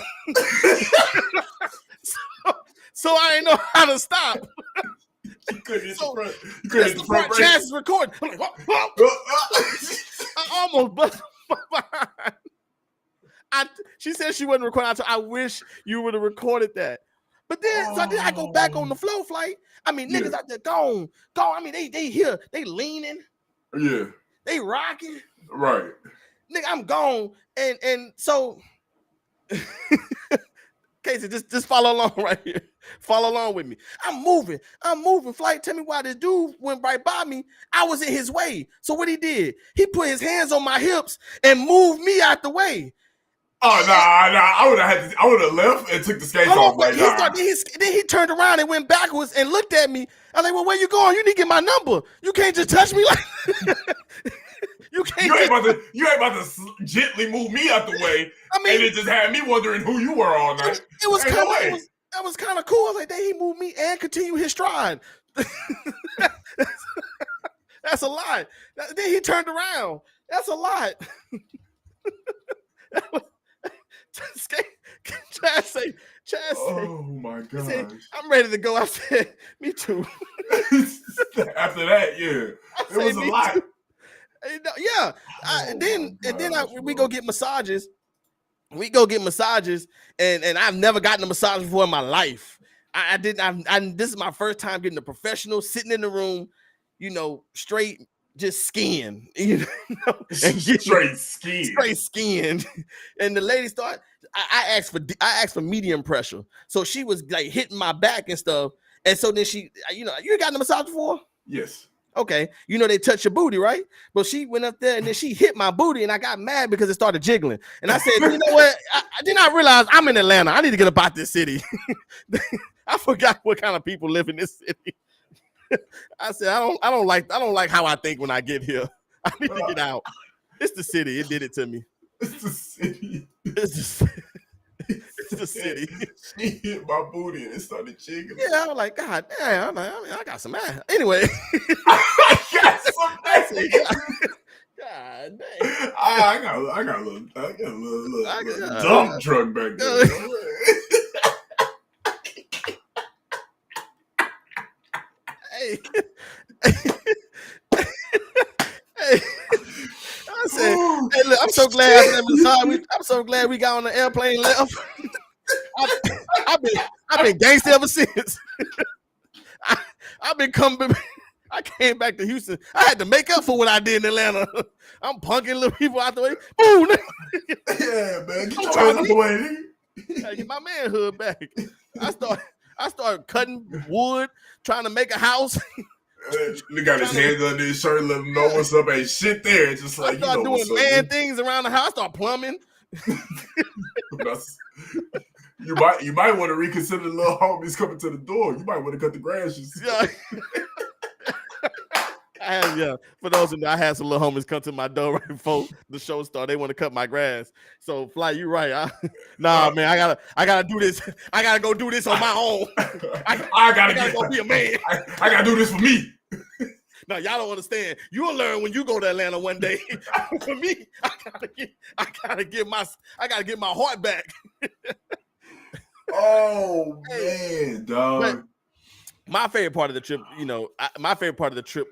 so I didn't know how to stop. You couldn't hit the front. You couldn't hit the front. Chaz is recording. I'm like, I almost busted my behind. She said she wasn't recording. I wish you would have recorded that. But then, I go back on the flow flight. I mean, niggas out there gone. I mean, they here. They leaning. Yeah. They rocking. Right. Nigga, I'm gone. And so Casey, just follow along right here. Follow along with me. I'm moving. Flight, tell me why this dude went right by me. I was in his way. So what he did, he put his hands on my hips and moved me out the way. Oh, nah. I would have left and took the skates off. Like, then he turned around and went backwards and looked at me. I was like, well, where you going? You need to get my number. You can't just touch me like You ain't about to gently move me out the way. I mean, and it just had me wondering who you were all night. That was kind of cool. I was like, he moved me and continued his stride. That's a lot. Then he turned around. That's a lot. Chad say, oh my God. Said, I'm ready to go. I said, me too. After that, yeah. It was a lot. Too. Yeah. We go get massages. And I've never gotten a massage before in my life. This is my first time getting a professional, sitting in the room, straight just skiing, straight skiing. And the lady started. I asked for medium pressure, so she was like hitting my back and stuff. And so then she, you gotten a massage before? Yes. Okay, they touch your booty, right? But she went up there and then she hit my booty, and I got mad because it started jiggling. And I said, you know what? I did not realize I'm in Atlanta. I need to get about this city. I forgot what kind of people live in this city. I said, I don't like how I think when I get here. I need to get out. It's the city. It did it to me. It's the city. It's the city. She hit my booty and it started jiggling. Yeah, I was like, God damn. I got some ass. Anyway. I got some ass. God damn. I got a little dump truck back there. Hey. I said, hey, look, I'm so glad we got on the airplane left. I've been gangster ever since. I came back to Houston. I had to make up for what I did in Atlanta. I'm punking little people out the way. Boom. Yeah, man. Get your ass out the way. Get my manhood back. I started cutting wood, trying to make a house. He got his hands under his shirt, let him know what's up. Ain't shit there. Just like, I start doing man things around the house. I start plumbing. You might want to reconsider the little homies coming to the door. You might want to cut the grass. Yeah. For those who know, I had some little homies come to my door right before the show started. They want to cut my grass. So, Fly, you right. Man, I gotta do this. I gotta go do this on my own. I gotta go be a man. I gotta do this for me. No, y'all don't understand. You'll learn when you go to Atlanta one day. For me, I gotta get my heart back. Oh man, dog. But my favorite part of the trip,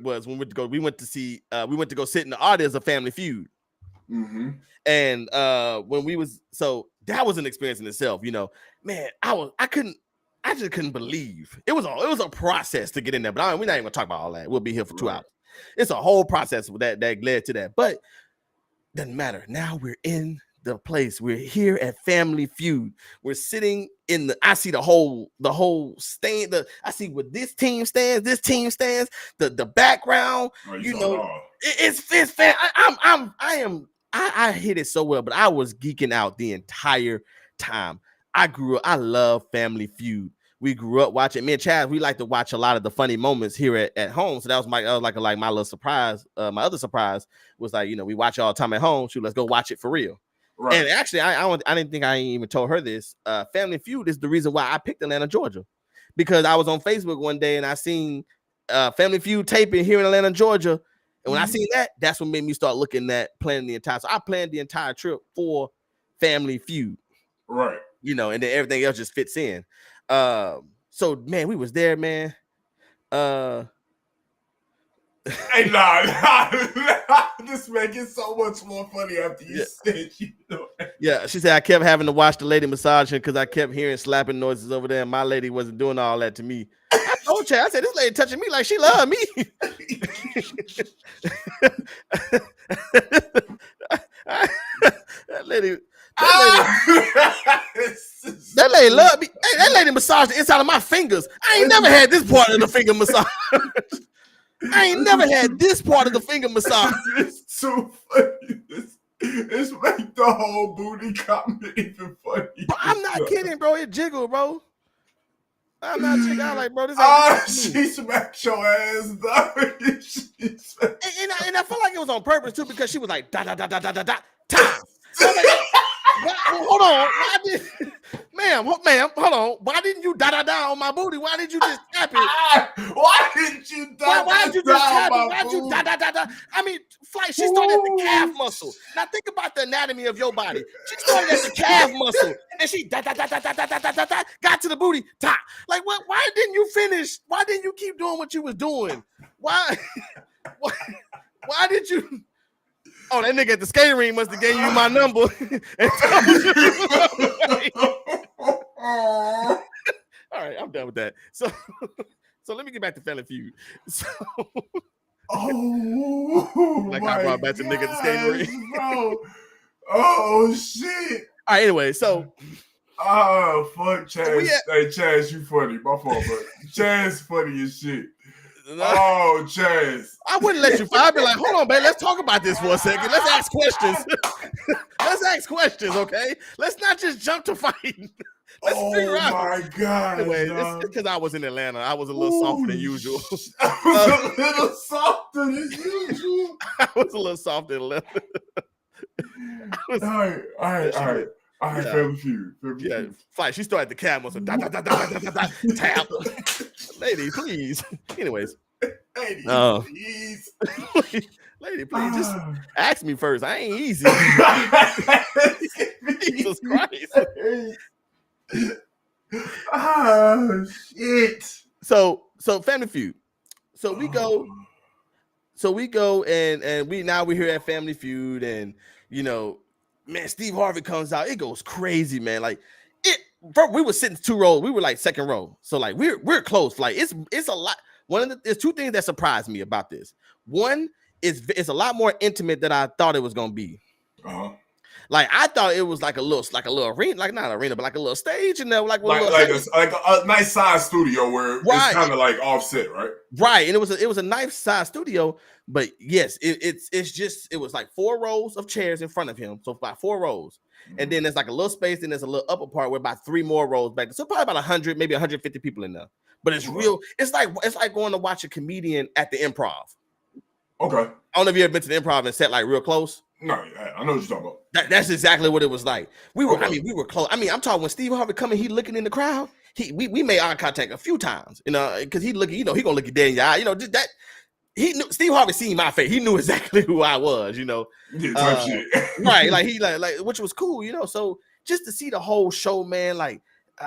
was when we went to go sit in the audience of Family Feud. Mm-hmm. And that was an experience in itself, man. I just couldn't believe it was a process to get in there, but we're not even gonna talk about all that. We'll be here for 2 hours. It's a whole process that led to that, but doesn't matter. Now we're in the place. We're here at Family Feud. We're sitting I see the whole stand. I see what this team stands, the background. It's fan. I hit it so well, but I was geeking out the entire time. I love Family Feud. We grew up watching. Me and Chad, we like to watch a lot of the funny moments here at home. So that was my little surprise. My other surprise was like, we watch it all the time at home. Shoot, let's go watch it for real. Right. And actually, I didn't think I even told her this. Family Feud is the reason why I picked Atlanta, Georgia, because I was on Facebook one day and I seen Family Feud taping here in Atlanta, Georgia. And when I seen that, that's what made me start looking at planning the entire. So I planned the entire trip for Family Feud. Right. And then everything else just fits in. So man, we was there, man. Hey, nah, this man gets so much more funny after you said Yeah, she said I kept having to watch the lady massaging because I kept hearing slapping noises over there, and my lady wasn't doing all that to me. I told you, I said this lady touching me like she loved me. That lady lady love me. Hey, that lady massaged the inside of my fingers. I ain't never had this part of the finger massage. I ain't never had this part of the finger massage. It's too funny. It's make the whole booty comment even funny. But I'm not kidding, bro. It jiggled, bro. I'm not checking out like, bro. This she smacked your ass, though. And I feel like it was on purpose too, because she was like da da da da da da da ta. Hold on, ma'am, hold on. Why didn't you da da da on my booty? Why did you just tap it? Why didn't you da Why did you just tap it? Why did booty? you da da da da? I mean, Flight, she started at the calf muscle. Now think about the anatomy of your body. She started at the calf muscle, and then she da da da da da da da da da got to the booty. Ta. Like what? Why didn't you finish? Why didn't you keep doing what you was doing? Why did you? Oh, that nigga at the skating ring must have gave you my number. All right, I'm done with that. So let me get back to Family Feud. So, like I brought back the nigga at the skating ring, bro. Oh shit. All right, anyway, so. Oh fuck, Chaz. Hey, Chaz, you funny. My fault, bro. Chaz funny as shit. Oh, Chaz. I wouldn't let you fight. I'd be like, hold on, man. Let's talk about this for a second. Let's ask questions. Let's ask questions, okay? Let's not just jump to fighting. Let's figure out. Oh, my God. Anyway, it's because I was in Atlanta. I was a little softer than usual. I was a little softer than usual. I was a little softer than Atlanta. All right, Family Feud. Flight. She started the camera, so tap. Lady, please. Anyways. Lady, please. Lady, please, just ask me first. I ain't easy. Jesus Christ. Oh, shit. So Family Feud. So we go and we're here at Family Feud, and you know, man, Steve Harvey comes out. It goes crazy, man. Like we were sitting 2 rows. We were like second row. So like we're close. Like it's a lot. There's 2 things that surprised me about this. One is it's a lot more intimate than I thought it was gonna be. Uh-huh. Like I thought it was like a little arena, like not arena, but like a little stage, and there like a nice size studio where it's kind of like offset, right? Right, and it was a nice size studio, but yes, it was like 4 rows of chairs in front of him, so about 4 rows, and then there's like a little space, and there's a little upper part where about 3 more rows back there, so probably about 100, maybe 150 people in there. But it's real. It's like going to watch a comedian at the Improv. Okay. I don't know if you ever been to the Improv and sat like real close. No, I know what you're talking about. That's exactly what it was like. We were close. I mean, I'm talking when Steve Harvey coming, he looking in the crowd. We made eye contact a few times, you know, because he looking, you know, he gonna look you dead in your eye, you know, just that. He knew Steve Harvey seen my face. He knew exactly who I was, you know. Yeah, shit. Right, like he like which was cool, you know. So just to see the whole show, man, like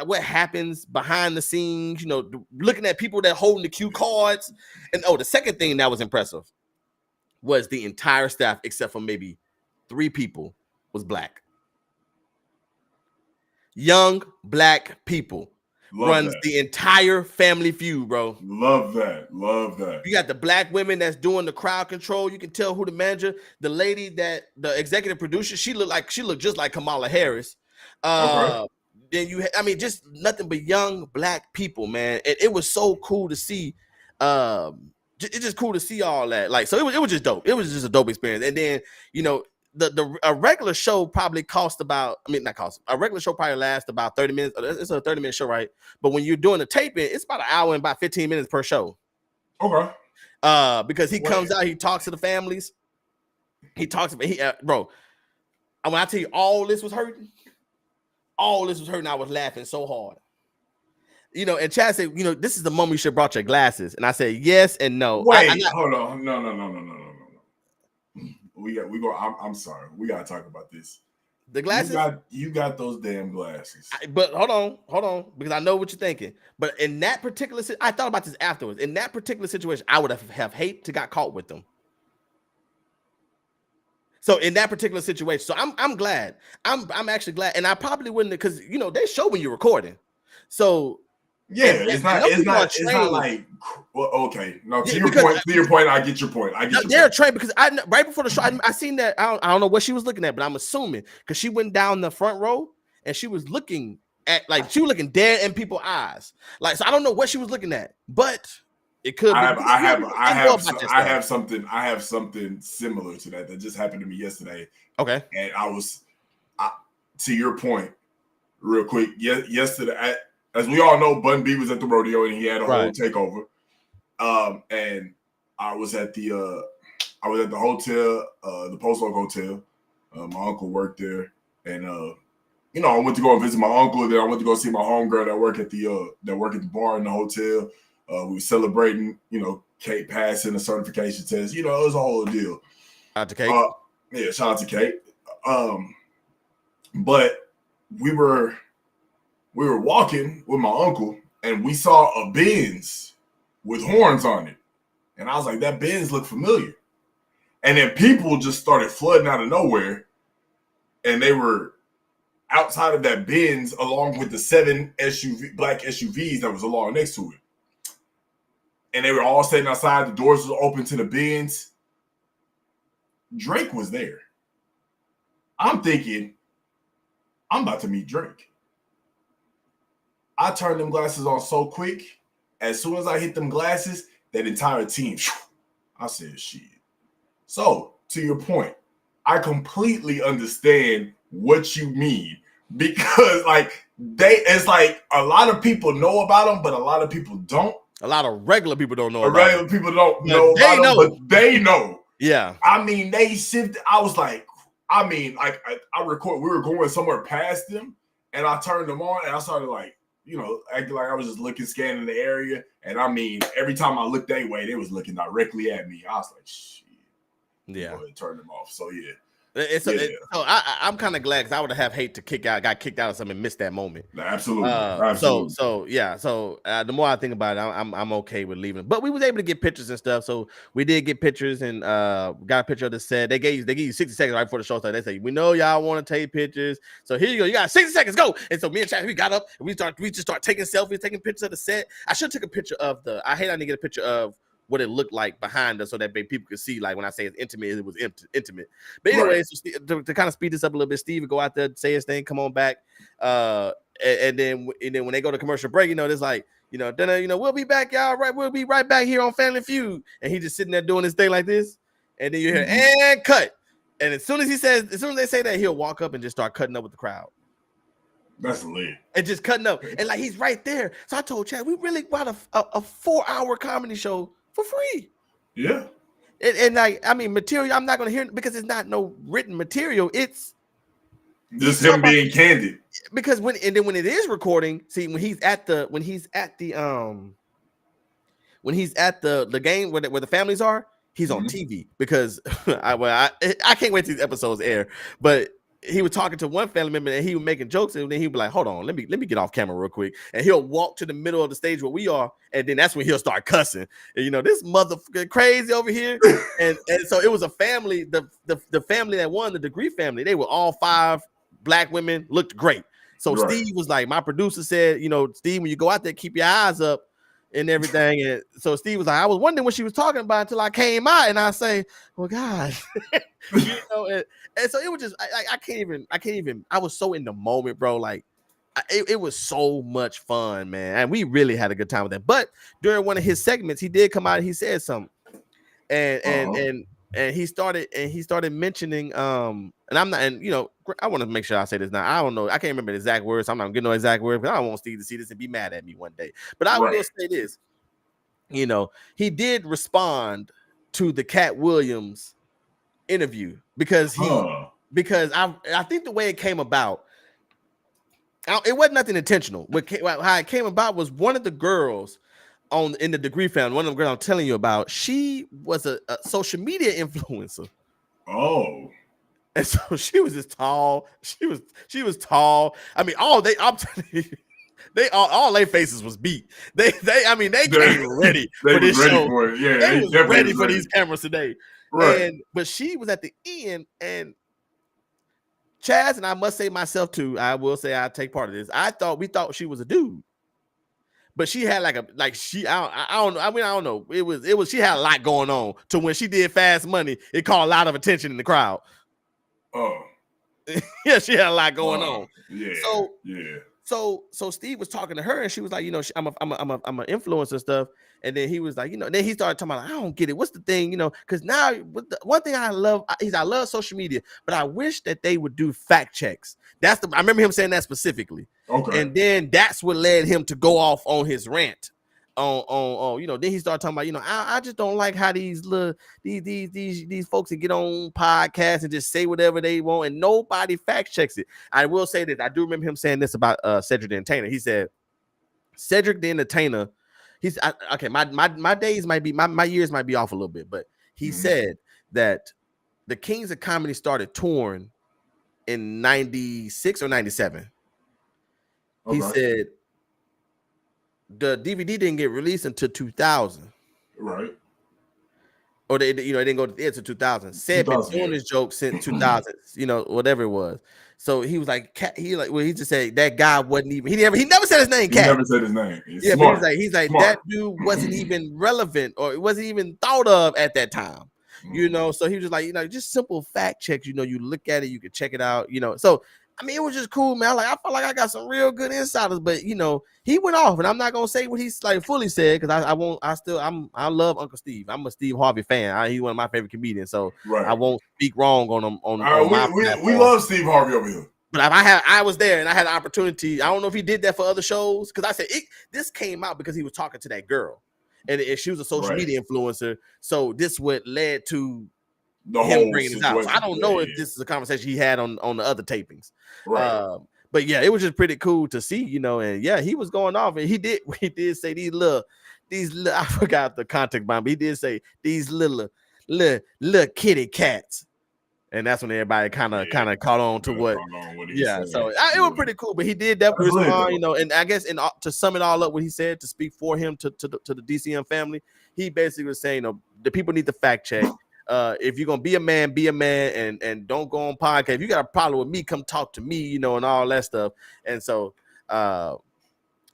what happens behind the scenes, you know, looking at people that holding the cue cards, and the second thing that was impressive was the entire staff, except for maybe 3 people, was black. Young black people runs the entire Family Feud, bro. Love that. You got the black women that's doing the crowd control. You can tell who the manager, the lady that the executive producer, she looked just like Kamala Harris. Then just nothing but young black people, man. And it was so cool to see. It's just cool to see all that. Like, so it was just dope. It was just a dope experience. And then, you know, a regular show probably a regular show probably lasts about 30 minutes. It's a 30-minute show, right? But when you're doing the taping, it's about an hour and about 15 minutes per show. Okay. Because he comes out, he talks to the families. Bro, when I tell you all this was hurting, I was laughing so hard. You know, and Chad said, you know, this is the moment you should have brought your glasses. And I said, yes and no. Wait, hold on. No. I'm sorry. We gotta talk about this. The glasses? You got those damn glasses. But hold on, because I know what you're thinking. But in that particular, I thought about this afterwards. In that particular situation, I would have hate to got caught with them. So in that particular situation, so I'm glad. I'm actually glad, and I probably wouldn't, because you know they show when you're recording. So yeah, it's not like, well, okay. No, to your point, I get your point. They're trained, because right before the show, I seen that. I don't know what she was looking at, but I'm assuming because she went down the front row and she was looking like she was looking dead in people's eyes. Like, so I don't know what she was looking at, but it could be. I have something similar to that just happened to me yesterday. Okay. And to your point, real quick, yesterday, as we all know, Bun B was at the rodeo and he had a whole takeover. And I was at the hotel, the Post Oak Hotel. My uncle worked there, and I went to go and visit my uncle. Then I went to go see my homegirl that work at the bar in the hotel. We were celebrating, Kate passing a certification test. It was a whole deal. Shout out to Kate. Yeah, shout out to Kate. But we were walking with my uncle, and we saw a Benz with horns on it, and I was like, that Benz looked familiar. And then people just started flooding out of nowhere, and they were outside of that Benz along with the 7 black SUVs that was along next to it. And they were all sitting outside. The doors were open to the Benz. Drake was there. I'm thinking, I'm about to meet Drake. I turned them glasses on so quick. As soon as I hit them glasses, that entire team, I said, shit. So, to your point, I completely understand what you mean, because it's like a lot of people know about them, but a lot of people don't. A lot of regular people don't know about regular them. People don't know about them, but they know. Yeah. I mean, they shifted. I was like, I record. We were going somewhere past them, and I turned them on, and I started acting like I was just looking, scanning the area. And I mean, every time I looked that way, they was looking directly at me. I was like, shit. Yeah. Go ahead and turn them off. So yeah. I'm kind of glad, because I would have hate to got kicked out of something and missed that moment. Absolutely. So the more I think about it, I'm okay with leaving. But we was able to get pictures and stuff. So we did get pictures and got a picture of the set. They give you 60 seconds right before the show started. They say, we know y'all want to take pictures, so here you go. You got 60 seconds, go. And so me and Chad, we got up and we just start taking selfies, taking pictures of the set. I should have took a picture of I didn't get a picture of what it looked like behind us, so that people could see, like when I say it's intimate, it was intimate. But anyway, right. So to kind of speed this up a little bit, Steve would go out there, say his thing, come on back, and then when they go to commercial break, there's like, then we'll be back, y'all. Right, we'll be right back here on Family Feud, and he just sitting there doing his thing like this, and then you hear and cut, and as soon as they say that, he'll walk up and just start cutting up with the crowd. That's lit. And just cutting up, and like he's right there. So I told Chad, we really got a 4-hour comedy show for free. Yeah. And material, I'm not going to hear it because it's not no written material. It's just him being candid. Because when it is recording, see, when he's at the game where the families are, he's on TV, because I can't wait till these episodes air. But he was talking to one family member and he was making jokes, and then he'd be like, hold on, let me get off camera real quick. And he'll walk to the middle of the stage where we are, and then that's when he'll start cussing. And this motherfucker crazy over here. and so it was a family, the family that won, the Degree family, they were all 5 black women, looked great. So right. Steve was like, my producer said, Steve, when you go out there, keep your eyes up and everything. And so Steve was like, I was wondering what she was talking about until I came out, and I say, well, God, and so it was just, I can't even, I was so in the moment, bro. Like it was so much fun, man. And we really had a good time with that. But during one of his segments, he did come out and he said something, and he started mentioning, and I'm not, and I want to make sure I say this now. I don't know, I can't remember the exact words, so I'm not getting no exact words, but I don't want Steve to see this and be mad at me one day. But I will say this, he did respond to the Cat Williams interview, because I think the way it came about, it wasn't nothing intentional. How it came about was one of the girls in the Degree family, one of the girls I'm telling you about, she was a social media influencer. Oh. And so she was just tall. She was tall. I mean, I'm telling you, all their faces was beat. They came ready for this show. For it. Yeah, they was ready for these cameras today. Right. But she was at the end, and Chaz, and I must say myself too, I will say I take part of this. We thought she was a dude. But she had I don't know. I don't know. It was she had a lot going on to when she did Fast Money. It caught a lot of attention in the crowd. Oh. Yeah, she had a lot going on. Yeah. So Steve was talking to her, and she was like, I'm an influencer and stuff. And then he was like, then he started talking about, I don't get it. What's the thing, because now one thing I love is I love social media, but I wish that they would do fact checks. I remember him saying that specifically. Okay. And then that's what led him to go off on his rant. Then he started talking about, I just don't like how these folks that get on podcasts and just say whatever they want and nobody fact checks it. I will say that I do remember him saying this about Cedric the Entertainer. He said Cedric the Entertainer, okay, my days might be my years might be off a little bit, but he said that the Kings of Comedy started touring in 96 or 97. Okay. He said the DVD didn't get released until 2000. Right. Or they didn't go to the air until 2000. Said been doing this joke since 2000, whatever it was. So he was like, he just said that guy wasn't even, he never said his name, Cat. He never said his name. Yeah, smart. But he's like that dude wasn't even relevant or it wasn't even thought of at that time. So he was just like, just simple fact checks, you look at it, you can check it out, So I mean, it was just cool, man. I felt like I got some real good insiders, but he went off, and I'm not gonna say what he's like fully said because I love Uncle Steve. I'm a Steve Harvey fan. He's one of my favorite comedians, so I won't speak wrong on him. We love Steve Harvey over here. But if I was there and I had an opportunity, I don't know if he did that for other shows because I said this came out because he was talking to that girl, and she was a social media influencer. So this what led to him bringing this out. So I don't know if this is a conversation he had on the other tapings. Right. But yeah, it was just pretty cool to see, and yeah, he was going off, and he did say these little I forgot the context behind, but he did say these little kitty cats. And that's when everybody kind of caught on to what said. So it was pretty cool, but he did definitely respond, and I guess to sum it all up, what he said to speak for him to the DCM family, he basically was saying, the people need to fact check. If you're gonna be a man and don't go on podcast. If you got a problem with me, come talk to me, and all that stuff. And so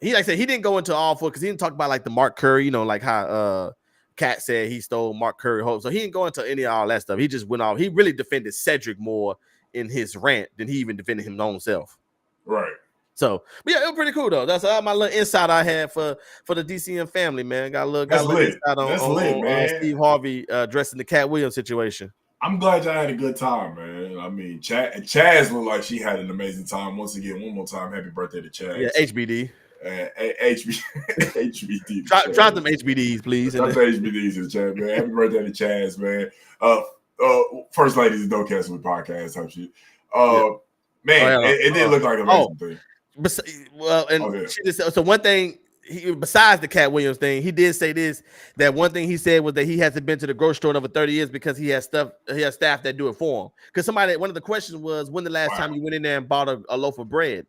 he like I said, he didn't go into all four because he didn't talk about like the Mark Curry, like how Kat said he stole Mark Curry home. So he didn't go into any of all that stuff. He just went off. He really defended Cedric more in his rant than he even defended his own self. Right. So, but yeah, it was pretty cool though. That's all my little insight I had for the DCM family, man. Got a little insight on Steve Harvey addressing the Cat Williams situation. I'm glad y'all had a good time, man. I mean, Chaz looked like she had an amazing time. Once again, one more time, happy birthday to Chaz. Yeah, HBD. HBD. Drop them HBDs, please. Drop the HBDs in the chat, man. Happy birthday to Chaz, man. First ladies of Don't Cancel with podcast type shit. Man, it did look like an amazing thing. She just said, so one thing, besides the Cat Williams thing, he did say this, that one thing he said was that he hasn't been to the grocery store in over 30 years because he has staff that do it for him. Because one of the questions was, when the last time you went in there and bought a loaf of bread?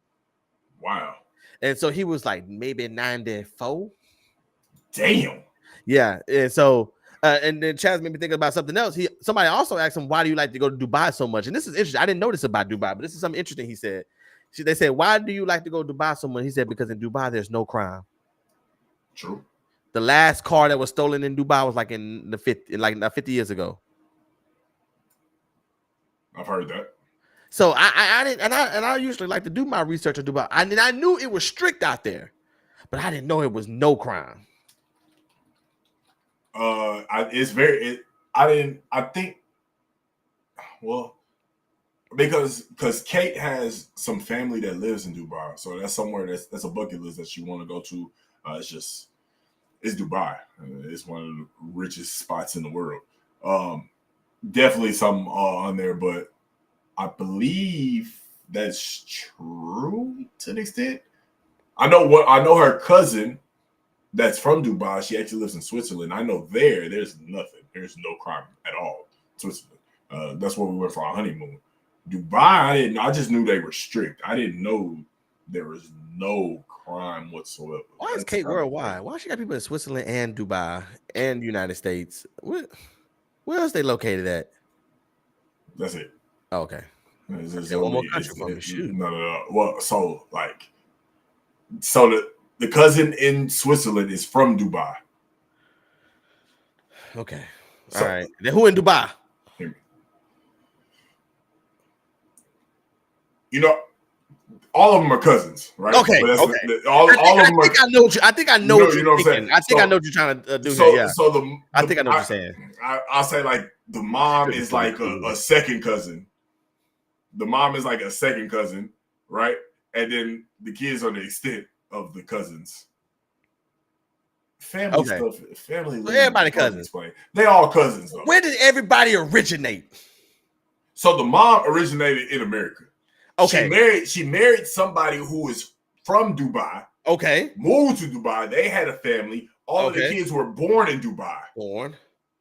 Wow. And so he was like, maybe 94. Damn. Yeah. And so, and then Chaz made me think about something else. Somebody also asked him, why do you like to go to Dubai so much? And this is interesting. I didn't know this about Dubai, but this is something interesting he said. They said, why do you like to go to Dubai so much? He said, because in Dubai, there's no crime. True. The last car that was stolen in Dubai was like in the 50 years ago. I've heard that. So I didn't, and I usually like to do my research on Dubai. I knew it was strict out there, but I didn't know it was no crime. Because Kate has some family that lives in Dubai, so that's somewhere that's a bucket list that you want to go to. It's Dubai. It's one of the richest spots in the world. Definitely something on there, but I believe that's true to an extent. I know her cousin that's from Dubai. She actually lives in Switzerland. I know there's nothing. There's no crime at all. Switzerland. That's where we went for our honeymoon. Dubai, I just knew they were strict. I didn't know there was no crime whatsoever. Why is Kate worldwide? Why she got people in Switzerland and Dubai and United States? Where else they located at? That's it. Oh, okay. One more country for me. Shoot. No. Well, so the cousin in Switzerland is from Dubai. Okay. All right. Then who in Dubai? all of them are cousins, right? Okay, But that's okay. all of them I know what you. I think I know what you you're know what I'm thinking. saying. I think I know what you're trying to do here. Yeah, I think I know what you're saying. I'll say like the mom is like a second cousin. The mom is like a second cousin, right? And then the kids are the extent of the cousins. Family stuff. Family. So everybody cousins. Explain. They all cousins though. Where did everybody originate? So the mom originated in America. Okay. She married somebody who is from Dubai. Okay. Moved to Dubai. They had a family. All of the kids were born in Dubai.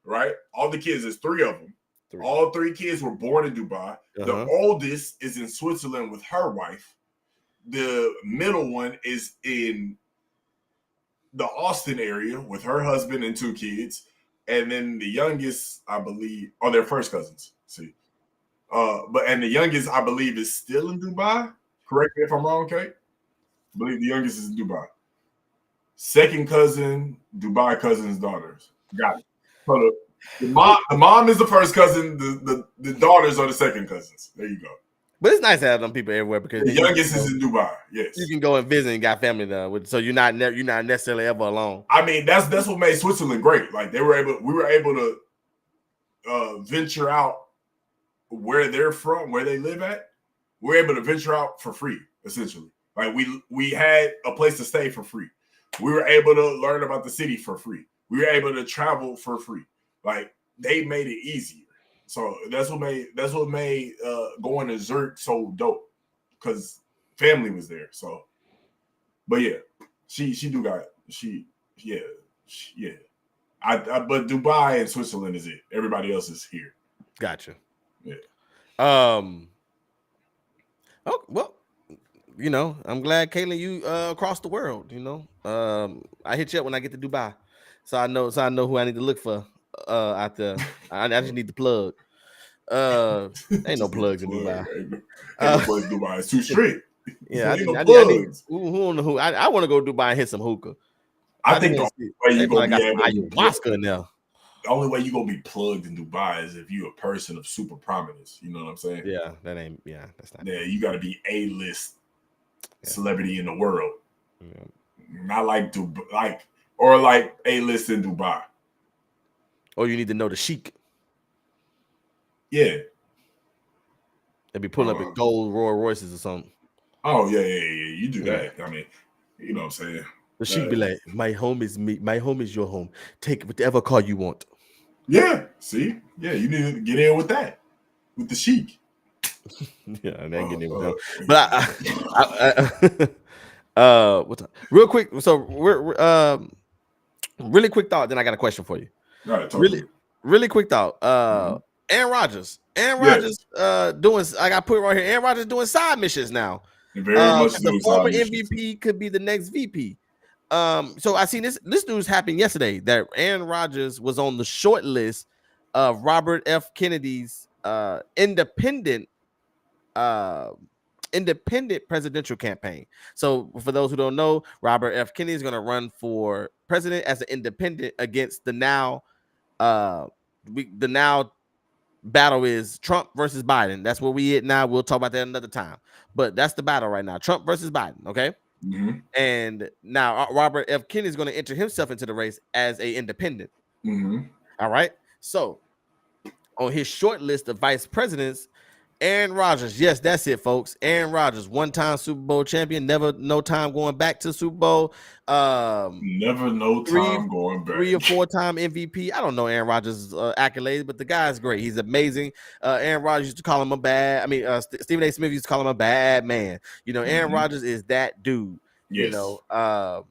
Right? All the kids, there's 3 of them. All 3 kids were born in Dubai. The oldest is in Switzerland with her wife. The middle one is in the Austin area with her husband and 2 kids. And then the youngest, I believe, are their first cousins. See. And the youngest, I believe, is still in Dubai. Correct me if I'm wrong, Kate. I believe the youngest is in Dubai. Second cousin, Dubai cousin's daughters. Got it. So the mom is the first cousin. The daughters are the second cousins. There you go. But it's nice to have them people everywhere because the youngest is in Dubai. Yes, you can go and visit and got family there. So you're not necessarily ever alone. I mean, that's what made Switzerland great. Like we were able to venture out where they're from, where they live at. We're able to venture out for free, essentially. Like we had a place to stay for free. We were able to learn about the city for free. We were able to travel for free. Like they made it easier. So that's what made going to Zurich so dope, because family was there. So, but yeah, she do got yeah. But Dubai and Switzerland is it. Everybody else is here. Gotcha. Yeah. Oh well. You know, I'm glad, Caitlin, you across the world. You know, I hit you up when I get to Dubai, so I know who I need to look for out there. I just need the plug. Ain't no plugs in Dubai. Ain't no plugs in Dubai. It's too strict. Yeah, I need who on the who. I want to go to Dubai and hit some hookah. I think the only way you gonna be able ayahuasca in there. The only way you gonna be plugged in Dubai is if you're a person of super prominence. You know what I'm saying? Yeah, that's not. Yeah, you got to be A-list celebrity in the world. Yeah. Not like Dubai, like A-list in Dubai. Or you need to know the Sheik. Yeah. They be pulling up in gold Rolls Royces or something. Oh yeah. You do that. I mean, you know what I'm saying. The Sheik be like, "My home is me. My home is your home. Take whatever car you want." Yeah. See. Yeah, you need to get in with that, with the Sheik. Yeah, I ain't getting in with them. But what's up? Real quick. So we're really quick thought. Then I got a question for you. All right. Really quick thought. Aaron Rodgers. Doing. I got put right here. Aaron Rodgers doing side missions now. Very much the former MVP could be the next VP. So I seen this news happened yesterday that Aaron Rodgers was on the short list of Robert F. Kennedy's independent presidential campaign. So for those who don't know, Robert F. Kennedy is going to run for president as an independent against the now battle is Trump versus Biden. That's where we at now. We'll talk about that another time. But that's the battle right now. Trump versus Biden. Okay. Mm-hmm. And now Robert F. Kennedy is going to enter himself into the race as a independent. Mm-hmm. All right. So on his short list of vice presidents, Aaron Rodgers. Yes, that's it, folks. Aaron Rodgers, one-time Super Bowl champion. Never no time going back to Super Bowl. Never no time going back. 3 or 4-time MVP. I don't know Aaron Rodgers' accolades, but the guy's great. He's amazing. Aaron Rodgers used to call him a bad. I mean, Stephen A. Smith used to call him a bad man. You know, Aaron Rodgers is that dude. Yes. You know.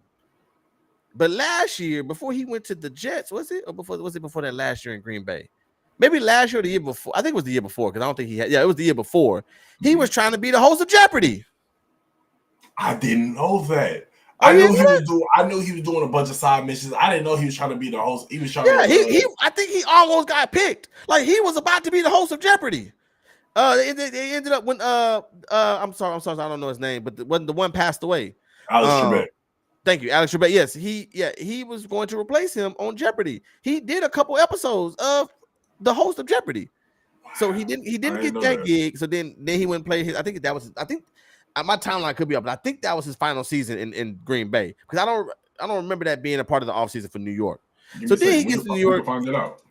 But last year, before he went to the Jets, was it before that last year in Green Bay? Maybe last year or the year before. I think it was the year before because I don't think he had. Yeah, it was the year before. He was trying to be the host of Jeopardy. I didn't know that. I knew he was doing a bunch of side missions. I didn't know he was trying to be the host. He was trying. Yeah, I think he almost got picked. Like he was about to be the host of Jeopardy. They ended up when I'm sorry, I don't know his name, but when the one passed away. Alex Trebek. Thank you, Alex Trebek. Yes, he was going to replace him on Jeopardy. He did a couple episodes of the host of Jeopardy. So he didn't get that gig. So then he went and played his. I think my timeline could be up, but I think that was his final season in Green Bay because I don't remember that being a part of the offseason for New York. So then he gets to New York. We can find it out.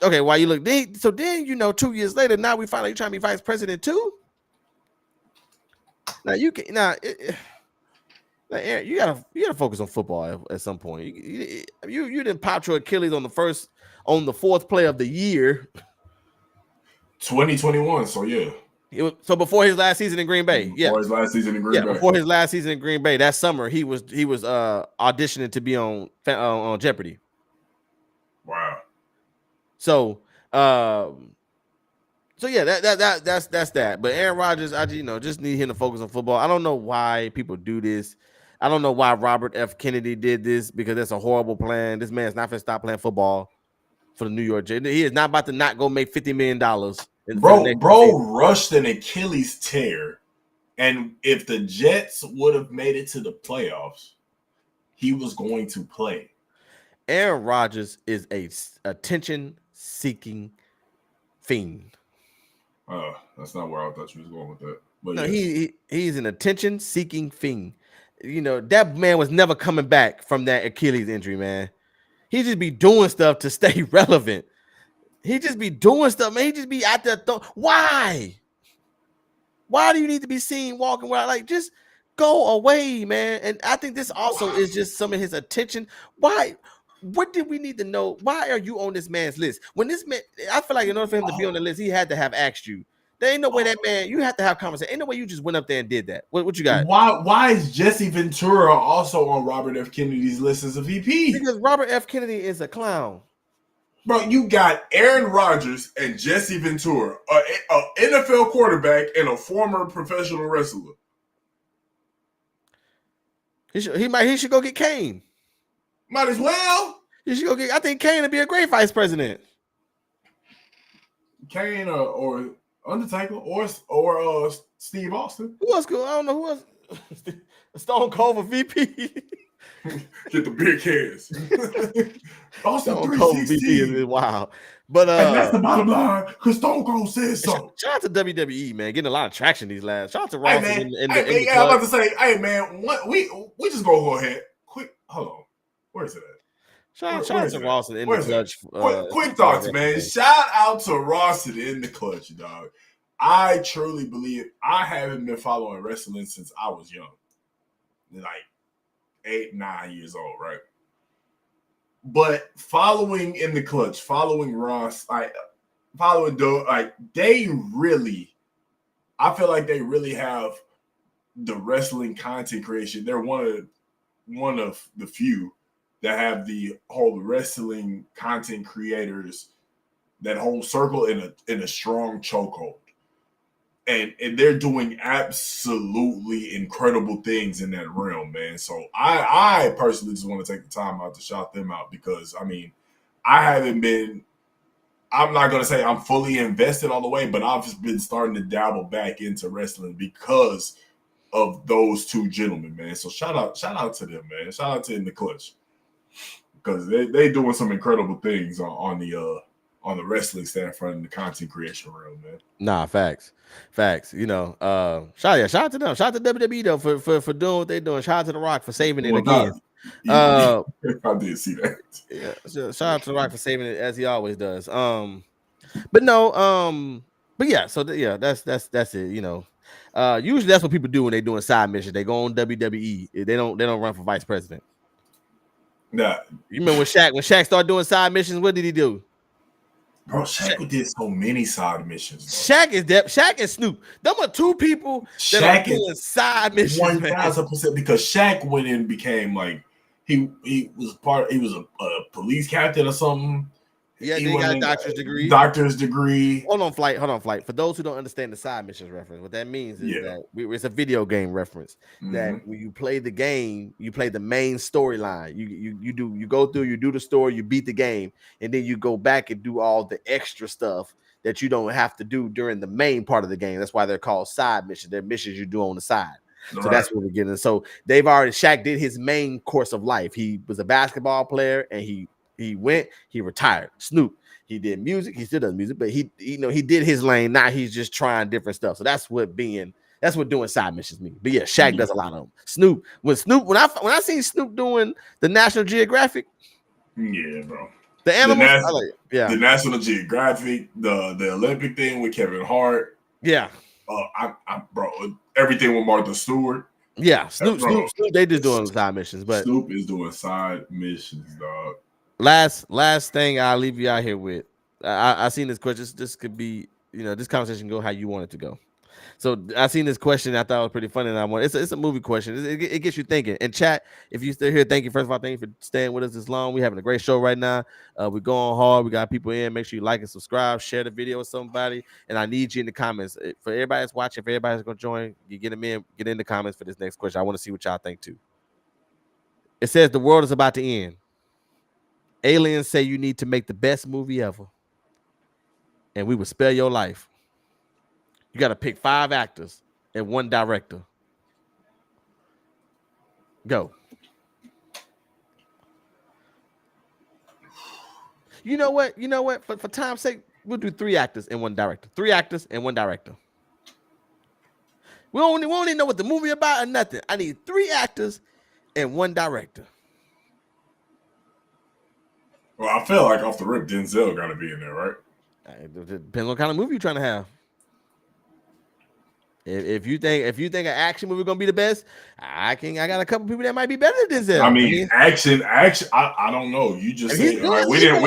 Okay, while you look, then 2 years later, now we finally trying to be vice president too. Now you can Aaron, you gotta focus on football at some point. You didn't pop your Achilles on the fourth play of the year, 2021. So yeah. So before his last season in Green Bay, Before his last season in Green Bay. Before his last season in Green Bay, that summer he was auditioning to be on Jeopardy. Wow. So yeah, that's that. But Aaron Rodgers, I just need him to focus on football. I don't know why people do this. I don't know why Robert F. Kennedy did this because that's a horrible plan. This man's not going to stop playing football for the New York Jets. He is not about to not go make $50 million. Bro rushed an Achilles tear, and if the Jets would have made it to the playoffs, he was going to play. Aaron Rodgers is a attention-seeking fiend. That's not where I thought you was going with that. But no, yes. he's an attention-seeking fiend. That man was never coming back from that Achilles injury, man. He just be doing stuff to stay relevant. He just be doing stuff, man. He just be out there. Why? Why do you need to be seen walking around? Like, just go away, man. And I think this also is just some of his attention. Why? What did we need to know? Why are you on this man's list? When this man, I feel like in order for him to be on the list, he had to have asked you. There ain't no way that man, you have to have conversation. Ain't no way you just went up there and did that. What you got? Why is Jesse Ventura also on Robert F. Kennedy's list as a VP? Because Robert F. Kennedy is a clown. Bro, you got Aaron Rodgers and Jesse Ventura, an NFL quarterback and a former professional wrestler. He should go get Kane. Might as well. You should go get. I think Kane would be a great vice president. Kane or Undertaker or Steve Austin. Who else could? I don't know who else. Stone Cold for VP. Get the big heads. Austin Stone Cold VP is wild. But and that's the bottom line because Stone Cold says so. Shout out to WWE, man, getting a lot of traction these last. Shout out to Ross. I'm about to say, hey man, we just go ahead. Quick, hold on. Where is it at? Shout out to Ross in the clutch. Quick thoughts, man. Shout out to Ross in the clutch, dog. I truly believe I haven't been following wrestling since I was young, like 8, 9 years old, right? But following in the clutch, following Ross, following Doe, they really, I feel like they really have the wrestling content creation. They're one of the few that have the whole wrestling content creators that whole circle in a strong chokehold. And they're doing absolutely incredible things in that realm, man. So I personally just want to take the time out to shout them out because, I mean, I'm not going to say I'm fully invested all the way, but I've just been starting to dabble back into wrestling because of those two gentlemen, man. So shout out to them, man. Shout out to In the Clutch because they doing some incredible things on the wrestling standpoint and the content creation realm, man. Nah, facts. Shout out to them. Shout out to WWE though for doing what they're doing. Shout out to The Rock for saving it again. I did see that. Yeah, shout out to The Rock for saving it as he always does. But yeah, so that's it. Usually that's what people do when they're doing side missions. They go on WWE. They don't run for vice president. Nah. You remember when Shaq started doing side missions? What did he do? Bro, Shaq did so many side missions. Shaq and Snoop. Them are two people that are doing side missions. 1,000% because Shaq went in and became like he was a police captain or something. Yeah, he got a doctor's degree. Hold on, flight. For those who don't understand the side missions reference, what that means is that it's a video game reference. Mm-hmm. That when you play the game, you play the main storyline. You go through, you do the story, you beat the game, and then you go back and do all the extra stuff that you don't have to do during the main part of the game. That's why they're called side missions. They're missions you do on the side. So that's what we're getting. So Shaq did his main course of life. He was a basketball player and he retired. Snoop, he did music. He still does music, but he did his lane. Now he's just trying different stuff. So that's what being That's what doing side missions mean. But yeah, Shaq does a lot of them. Snoop, when I seen Snoop doing the National Geographic, Yeah, bro. the animals, I like it. Yeah, the National Geographic, the Olympic thing with Kevin Hart. Yeah. Bro, everything with Martha Stewart. Yeah, Snoop, they just doing side missions. But Snoop is doing side missions, dog. Last thing I'll leave you out here with. I seen this question. This could be, this conversation go how you want it to go. So I seen this question. I thought it was pretty funny. And it's a movie question. It gets you thinking. And chat, if you still here, thank you. First of all, thank you for staying with us this long. We're having a great show right now. We're going hard. We got people in. Make sure you like and subscribe. Share the video with somebody. And I need you in the comments. For everybody that's watching, for everybody that's going to join, you get them in. Get in the comments for this next question. I want to see what y'all think too. It says the world is about to end. Aliens say you need to make the best movie ever. And we will spare your life. You got to pick 5 actors and 1 director. Go. You know what? For time's sake, we'll do 3 actors and 1 director. 3 actors and 1 director. We don't even know what the movie about or nothing. I need 3 actors and 1 director. Well, I feel like off the rip, Denzel got to be in there, right? It depends on what kind of movie you're trying to have. If you think an action movie gonna be the best, I got a couple people that might be better than Denzel. I mean, action. I don't know. You just said like, we didn't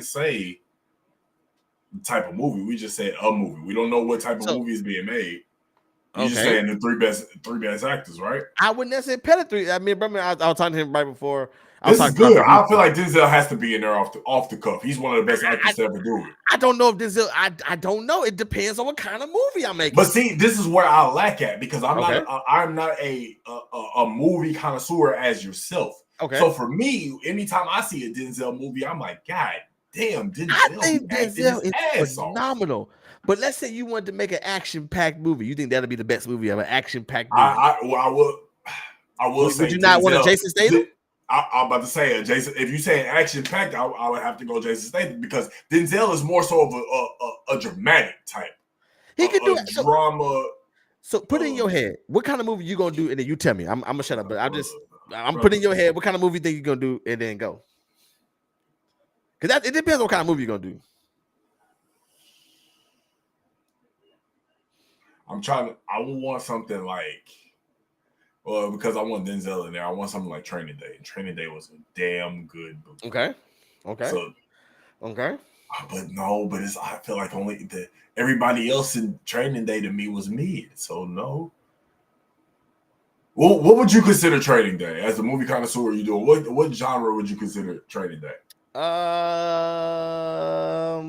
say the type of movie. We just said a movie. We don't know what type of movie is being made. You just saying the three best actors, right? I wouldn't necessarily pet it 3. I mean, I was talking to him right before. This is good. I feel like Denzel has to be in there off the cuff. He's one of the best actors to ever do it. I don't know if Denzel. I don't know. It depends on what kind of movie I'm making. But see, this is where I lack at because I'm not a movie connoisseur as yourself. Okay. So for me, anytime I see a Denzel movie, I'm like, God damn, Denzel! I think Denzel is phenomenal. But let's say you wanted to make an action-packed movie. You think that'll be the best movie of an action-packed movie? I will say. Would you not want a Jason Statham? I'm about to say Jason. If you say action packed, I would have to go Jason Statham because Denzel is more so of a dramatic type. He can do drama. So put it in your head. What kind of movie you gonna do, and then you tell me. I'm gonna shut up, but I'm putting in your head what kind of movie you think you're gonna do, and then go. Because it depends on what kind of movie you're gonna do. I would want something like. Well, because I want Denzel in there, I want something like Training Day. And Training Day was a damn good movie. Okay. So, okay. But I feel like everybody else in Training Day to me was mid. So no. Well, what would you consider Training Day as a movie connoisseur? You doing what genre would you consider Training Day? I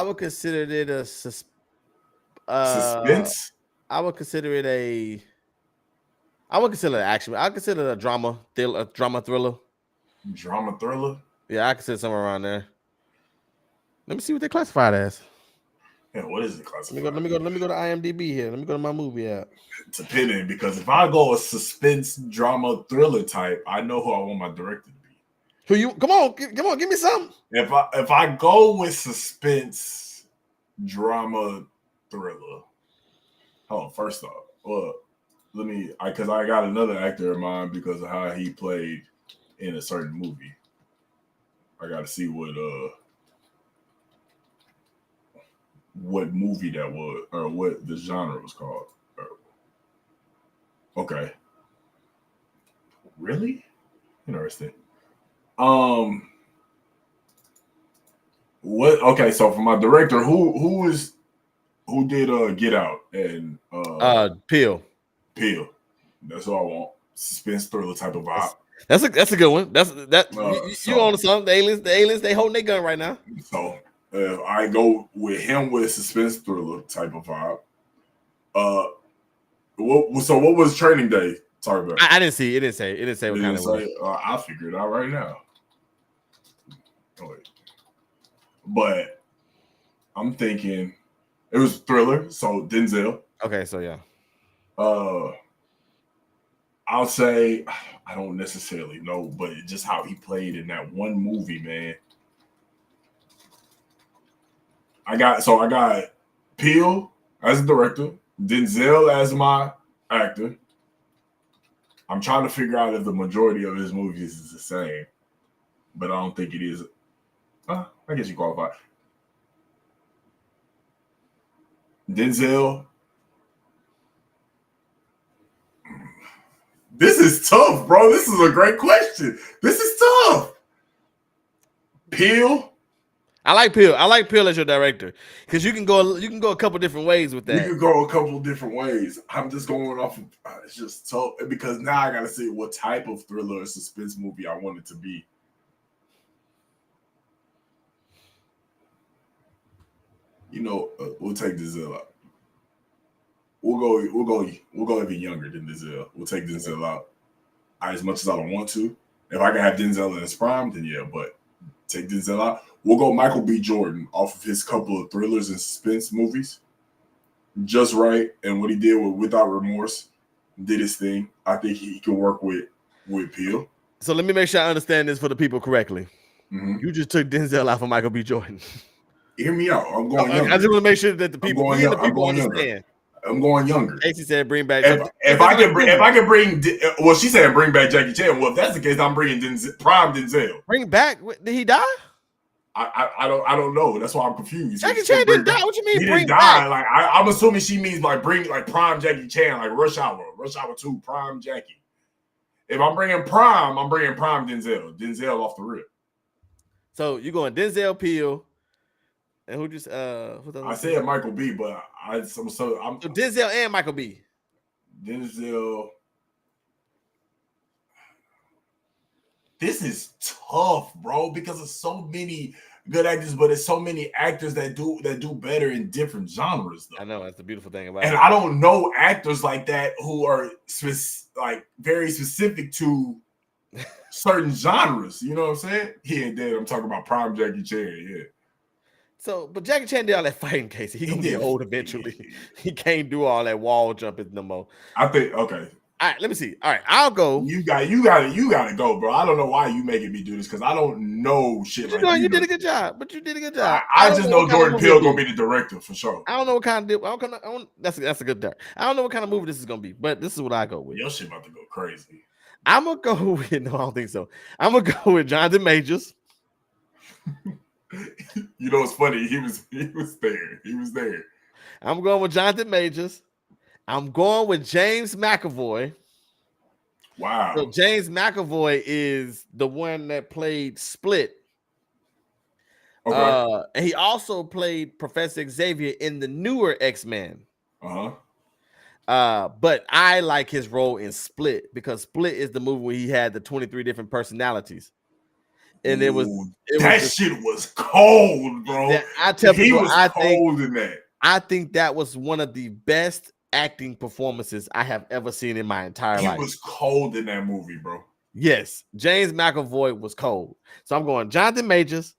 would consider it a suspense. I would consider it an action. I consider it a drama thriller. Drama thriller? Yeah, I consider somewhere around there. Let me see what they classified as. Yeah, what is it classified? Let me go to IMDb here. Let me go to my movie app. It's a depending because if I go a suspense drama thriller type, I know who I want my director to be. Who you? Come on, give me something. If I go with suspense drama thriller. Oh, first off, well, because I got another actor in mind because of how he played in a certain movie. I got to see what movie that was or what the genre was called. Okay, really interesting. What? Okay, so for my director, who did Get Out and Peel. That's all I want. Suspense thriller type of vibe. That's a good one. You on something? The aliens, they holding their gun right now. So I go with him with a suspense thriller type of vibe. What was Training Day talking about? I didn't see. It didn't say what kind of movie. I'll figure it out right now. But I'm thinking it was thriller, so Denzel. Okay, so yeah. I'll say I don't necessarily know, but just how he played in that one movie, man. I got Peele as a director, Denzel as my actor. I'm trying to figure out if the majority of his movies is the same, but I don't think it is. I guess you qualify. Denzel. This is tough, bro. This is a great question. This is tough. Peele. I like Peele. I like Peele as your director because you can go a couple different ways with that. You can go a couple different ways. I'm just going off of it's just tough because now I gotta see what type of thriller or suspense movie I want it to be. You know, we'll take Denzel out. We'll go even younger than Denzel. We'll take Denzel out. As much as I don't want to. If I can have Denzel in his prime, then yeah, but take Denzel out. We'll go Michael B. Jordan off of his couple of thrillers and suspense movies. Just Right and what he did with Without Remorse did his thing. I think he can work with Peele. So let me make sure I understand this for the people correctly. Mm-hmm. You just took Denzel out for Michael B. Jordan. Hear me out. I'm going younger. I just want to make sure that the people understand. Younger. I'm going younger. Casey said, "Bring back." If I can bring, well, she said, "Bring back Jackie Chan." Well, if that's the case, I'm bringing prime Denzel. Bring back? Did he die? I don't know. That's why I'm confused. Jackie Chan didn't die. What you mean? He didn't die. Like I'm assuming she means like bring like prime Jackie Chan, like Rush Hour 2, prime Jackie. If I'm bringing prime Denzel. Denzel off the rip. So you going Denzel, Peele, and who just I said Michael B, but I'm so Denzel and Michael B. Denzel. This is tough, bro, because there's so many good actors, but there's so many actors that do better in different genres, though. I know that's the beautiful thing about it. And I don't know actors like that who are like very specific to certain genres. You know what I'm saying? He ain't dead. I'm talking about prime Jackie Chan. Yeah. So, but Jackie Chan did all that fighting, Casey. He gonna get old eventually. He can't do all that wall jumping no more. I think okay. All right, let me see. All right, I'll go. You got to go, bro. I don't know why you making me do this because I don't know shit. You did a good job, but you did a good job. I just know Jordan Peele gonna be the director for sure. I don't know what kind of that's a good director. I don't know what kind of movie this is gonna be, but this is what I go with. Your shit about to go crazy. I'm gonna go with no, I don't think so. I'm gonna go with Jonathan Majors. You know, it's funny. He was there. He was there. I'm going with Jonathan Majors. I'm going with James McAvoy. Wow. So James McAvoy is the one that played Split. Okay. And he also played Professor Xavier in the newer X-Men. But I like his role in Split because Split is the movie where he had the 23 different personalities. And shit was cold, bro. I tell people, I think that was one of the best acting performances I have ever seen in my entire life. He was cold in that movie, bro. Yes, James McAvoy was cold. So I'm going Jonathan Majors.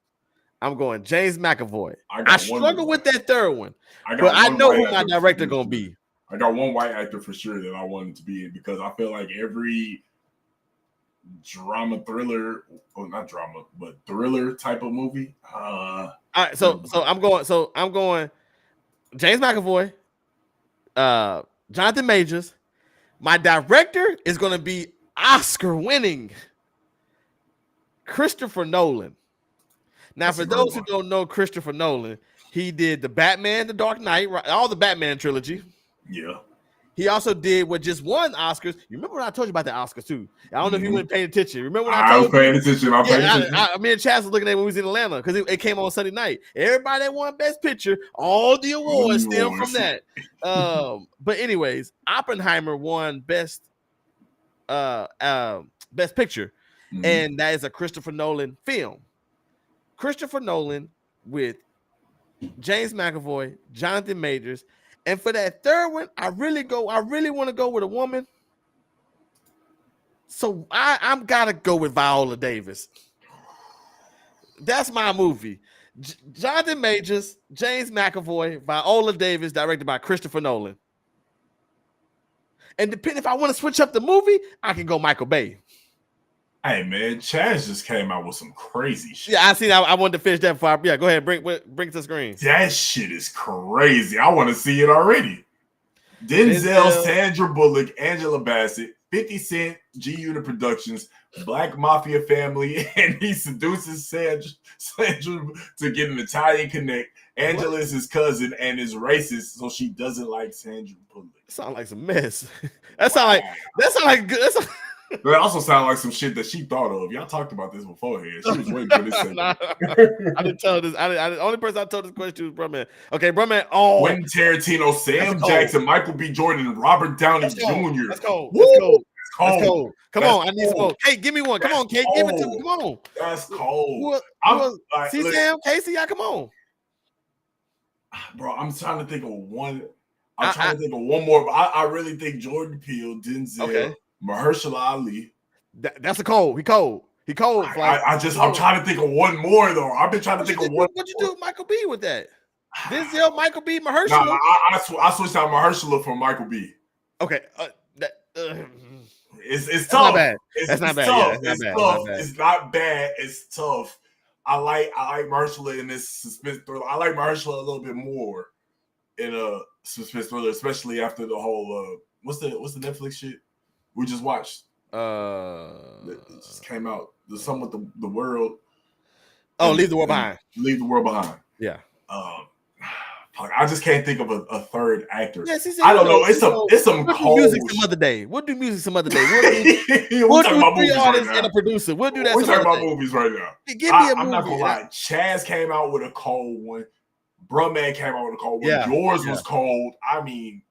I'm going James McAvoy. I struggle with that third one, but I know who my director gonna be. I got one white actor for sure that I wanted to be in because I feel like every thriller type of movie. All right, so I'm going James McAvoy, Jonathan Majors. My director is going to be Oscar-winning Christopher Nolan. Now, for those who don't know Christopher Nolan, he did the Batman, the Dark Knight, all the Batman trilogy. Yeah. He also did what just won Oscars. You remember when I told you about the Oscars too? I don't know if you weren't paying attention. Remember when I was paying attention? Me and Chaz was looking at it when we was in Atlanta because it came on Sunday night. Everybody that won Best Picture, all the awards stem from that. But anyways, Oppenheimer won Best Picture, and that is a Christopher Nolan film. Christopher Nolan with James McAvoy, Jonathan Majors. And for that third one, I really want to go with a woman. So I'm gotta go with Viola Davis. That's my movie. Jonathan Majors, James McAvoy, Viola Davis, directed by Christopher Nolan. And depending if I want to switch up the movie, I can go Michael Bay. Hey man, Chaz just came out with some crazy shit. Yeah, I seen. I wanted to finish that far. Yeah, go ahead. Bring it to the screen. That shit is crazy. I want to see it already. Denzel, Sandra Bullock, Angela Bassett, 50 Cent, G Unit Productions, Black Mafia Family, and he seduces Sandra to get an Italian connect. Angela is his cousin and is racist, so she doesn't like Sandra Bullock. Sound like some mess. That sound like good. That also sounds like some shit that she thought of. Y'all talked about this beforehand. She was waiting for this segment. I didn't tell this. The only person I told this question to was Bruhman. Okay, Bruhman. Oh, Quentin Tarantino, Sam Jackson, Michael B. Jordan, and Robert Downey Jr. That's cold. Woo! That's cold. Come on, I need some more. Kate, give me one. Come on, Kate, give it to me. Come on. That's cold. See, Sam, Casey, y'all come on. Bro, I'm trying to think of one. I'm trying to think of one more. But I really think Jordan Peele, Denzel, Mahershala Ali. That's a cold. He cold. He cold. I'm trying to think of one more though. I've been trying to think of one. What'd you do with Michael B with that? Denzel, Michael B, Mahershala. Nah, I switched out Mahershala for Michael B. Okay. It's tough. Not bad. That's not bad. Yeah, it's tough. It's not bad. It's tough. I like Mahershala in this suspense thriller. I like Mahershala a little bit more in a suspense thriller, especially after the whole what's the Netflix shit we just watched? It just came out. The sum with the world. Oh, Leave the World Behind. Leave the World Behind. Yeah. I just can't think of a third actor. Yeah, I don't know. It's some cold music some other day. We'll do music some other day. We'll talk about movies right now. And a producer. We'll do that. We're talking about movies right now. Give me a movie. I'm not gonna lie. Chaz came out with a cold one. Bruhman came out with a cold one. Yeah. Yours was cold. I mean,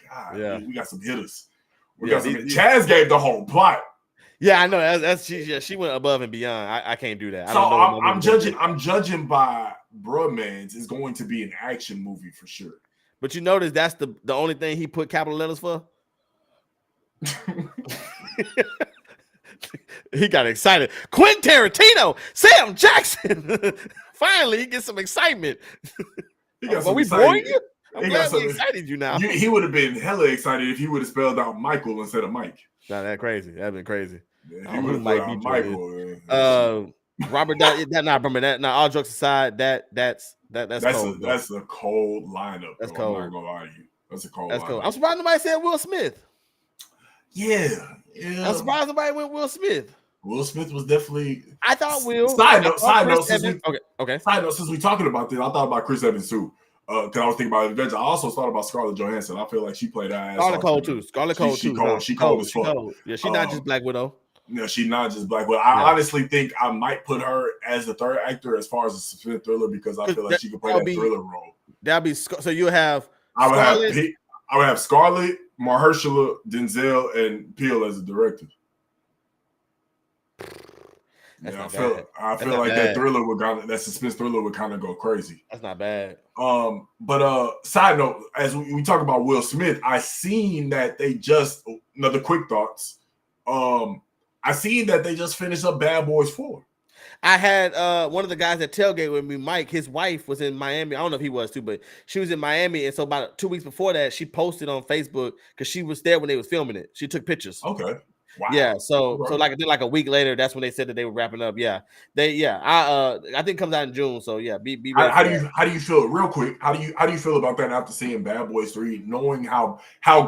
God, we got some hitters. Chaz gave the whole plot. Yeah, I know. She went above and beyond. I can't do that. So I'm judging by Bruhman's is going to be an action movie for sure. But you notice that's the only thing he put capital letters for. He got excited. Quentin Tarantino, Sam Jackson. Finally, he gets some excitement. Are we boring you? I'm glad we excited you now. He would have been hella excited if he would have spelled out Michael instead of Mike. Nah, that's crazy. That'd been crazy. Yeah, he would have spelled out Michael. Robert, all jokes aside, that's cold. That's a cold lineup. That's cold. I'm not gonna lie to you. That's a cold. That's lineup. cold. I'm surprised nobody said Will Smith. Yeah. I'm surprised nobody went Will Smith. Will Smith was definitely. I thought Will. Side note. Since we're talking about this, I thought about Chris Evans too. Because I was thinking about Avengers. I also thought about Scarlett Johansson. I feel like she played her ass. Scarlett Cole too. She cold as fuck. Yeah, she's not just Black Widow. No, she's not just Black Widow. I honestly think I might put her as the third actor as far as a suspense thriller because I feel like she could play that thriller role. That'd be so. You have. I would have Scarlett, Mahershala, Denzel, and Peele as a director. I feel like that suspense thriller would kind of go crazy. That's not bad. But side note, as we talk about Will Smith, I seen that they just another quick thoughts. I seen that they just finished up Bad Boys 4. I had one of the guys that tailgate with me, Mike. His wife was in Miami. I don't know if he was too, but she was in Miami, and so about 2 weeks before that, she posted on Facebook because she was there when they was filming it. She took pictures. Okay. Wow. Yeah, so like a week later, that's when they said that they were wrapping up. I think it comes out in June. So yeah, be ready. How do you feel real quick? How do you feel about that after seeing Bad Boys 3, knowing how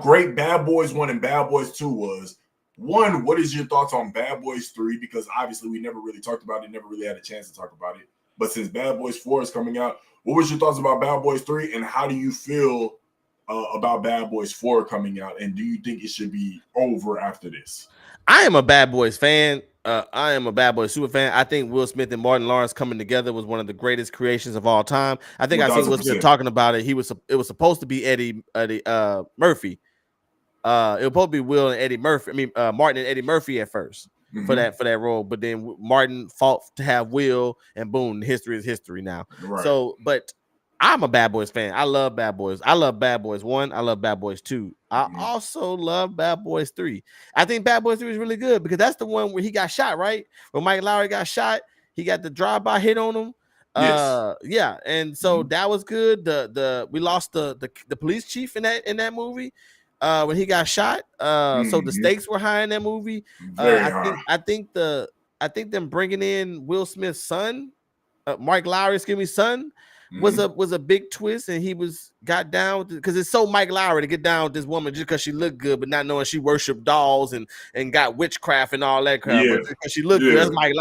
great Bad Boys 1 and Bad Boys 2 was? One, what is your thoughts on Bad Boys 3? Because obviously we never really talked about it, never really had a chance to talk about it. But since Bad Boys 4 is coming out, what was your thoughts about Bad Boys 3, and how do you feel about Bad Boys 4 coming out? And do you think it should be over after this? I am a Bad Boys fan. I am a Bad Boys super fan. I think Will Smith and Martin Lawrence coming together was one of the greatest creations of all time. I think 100%. I seen Will Smith talking about it. It was supposed to be Eddie Murphy. It was supposed to be Will and Eddie Murphy. Martin and Eddie Murphy at first for that role, but then Martin fought to have Will, and boom, history is history now. Right. So, but I'm a Bad Boys fan. I love Bad Boys. I love Bad Boys 1. I love Bad Boys 2. I also love Bad Boys 3. I think Bad Boys 3 is really good because that's the one where he got shot, right? When Mike Lowry got shot, he got the drive-by hit on him. Yes. Yeah, and so that was good. We lost the police chief in that movie. when he got shot. So the stakes were high in that movie. Very high. I think them bringing in Will Smith's son, Mike Lowry, son, was a big twist, and he got down because it's so Mike Lowry to get down with this woman just because she looked good, but not knowing she worshipped dolls and got witchcraft and all that crap. Yeah. But because she looked good, that's Mike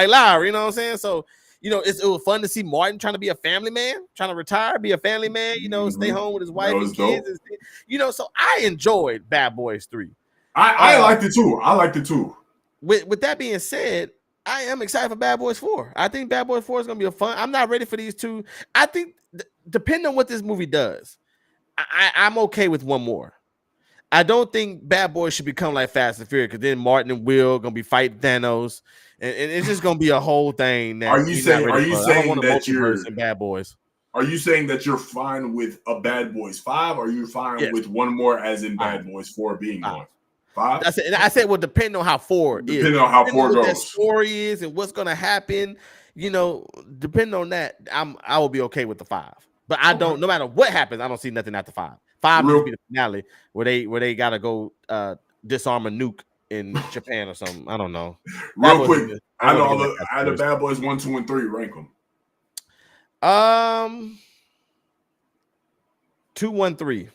Lowry. You know what I'm saying? So it was fun to see Martin trying to be a family man, trying to retire, be a family man. Stay home with his wife and kids. And, so I enjoyed Bad Boys 3. I liked it too. I liked it too. With that being said, I am excited for Bad Boys 4. I think Bad Boys 4 is going to be fun. I'm not ready for these two. I think, depending on what this movie does, I'm okay with one more. I don't think Bad Boys should become like Fast and Furious because then Martin and Will going to be fighting Thanos, and it's just going to be a whole thing. That Are you saying that you're in Bad Boys? Are you saying that you're fine with a Bad Boys 5? Or are you fine with one more, as in Bad Boys 4 being one? 5? I said, well, depending on how 4 is. Depending on how 4 goes. What that story is and what's going to happen, depending on that, I will be okay with the 5. But I don't. No matter what happens, I don't see nothing after 5. 5 will be the finale where they got to go disarm a nuke in Japan or something. I don't know. Real quick, out of Bad Boys 1, 2, and 3, rank them. 2, 1, 3.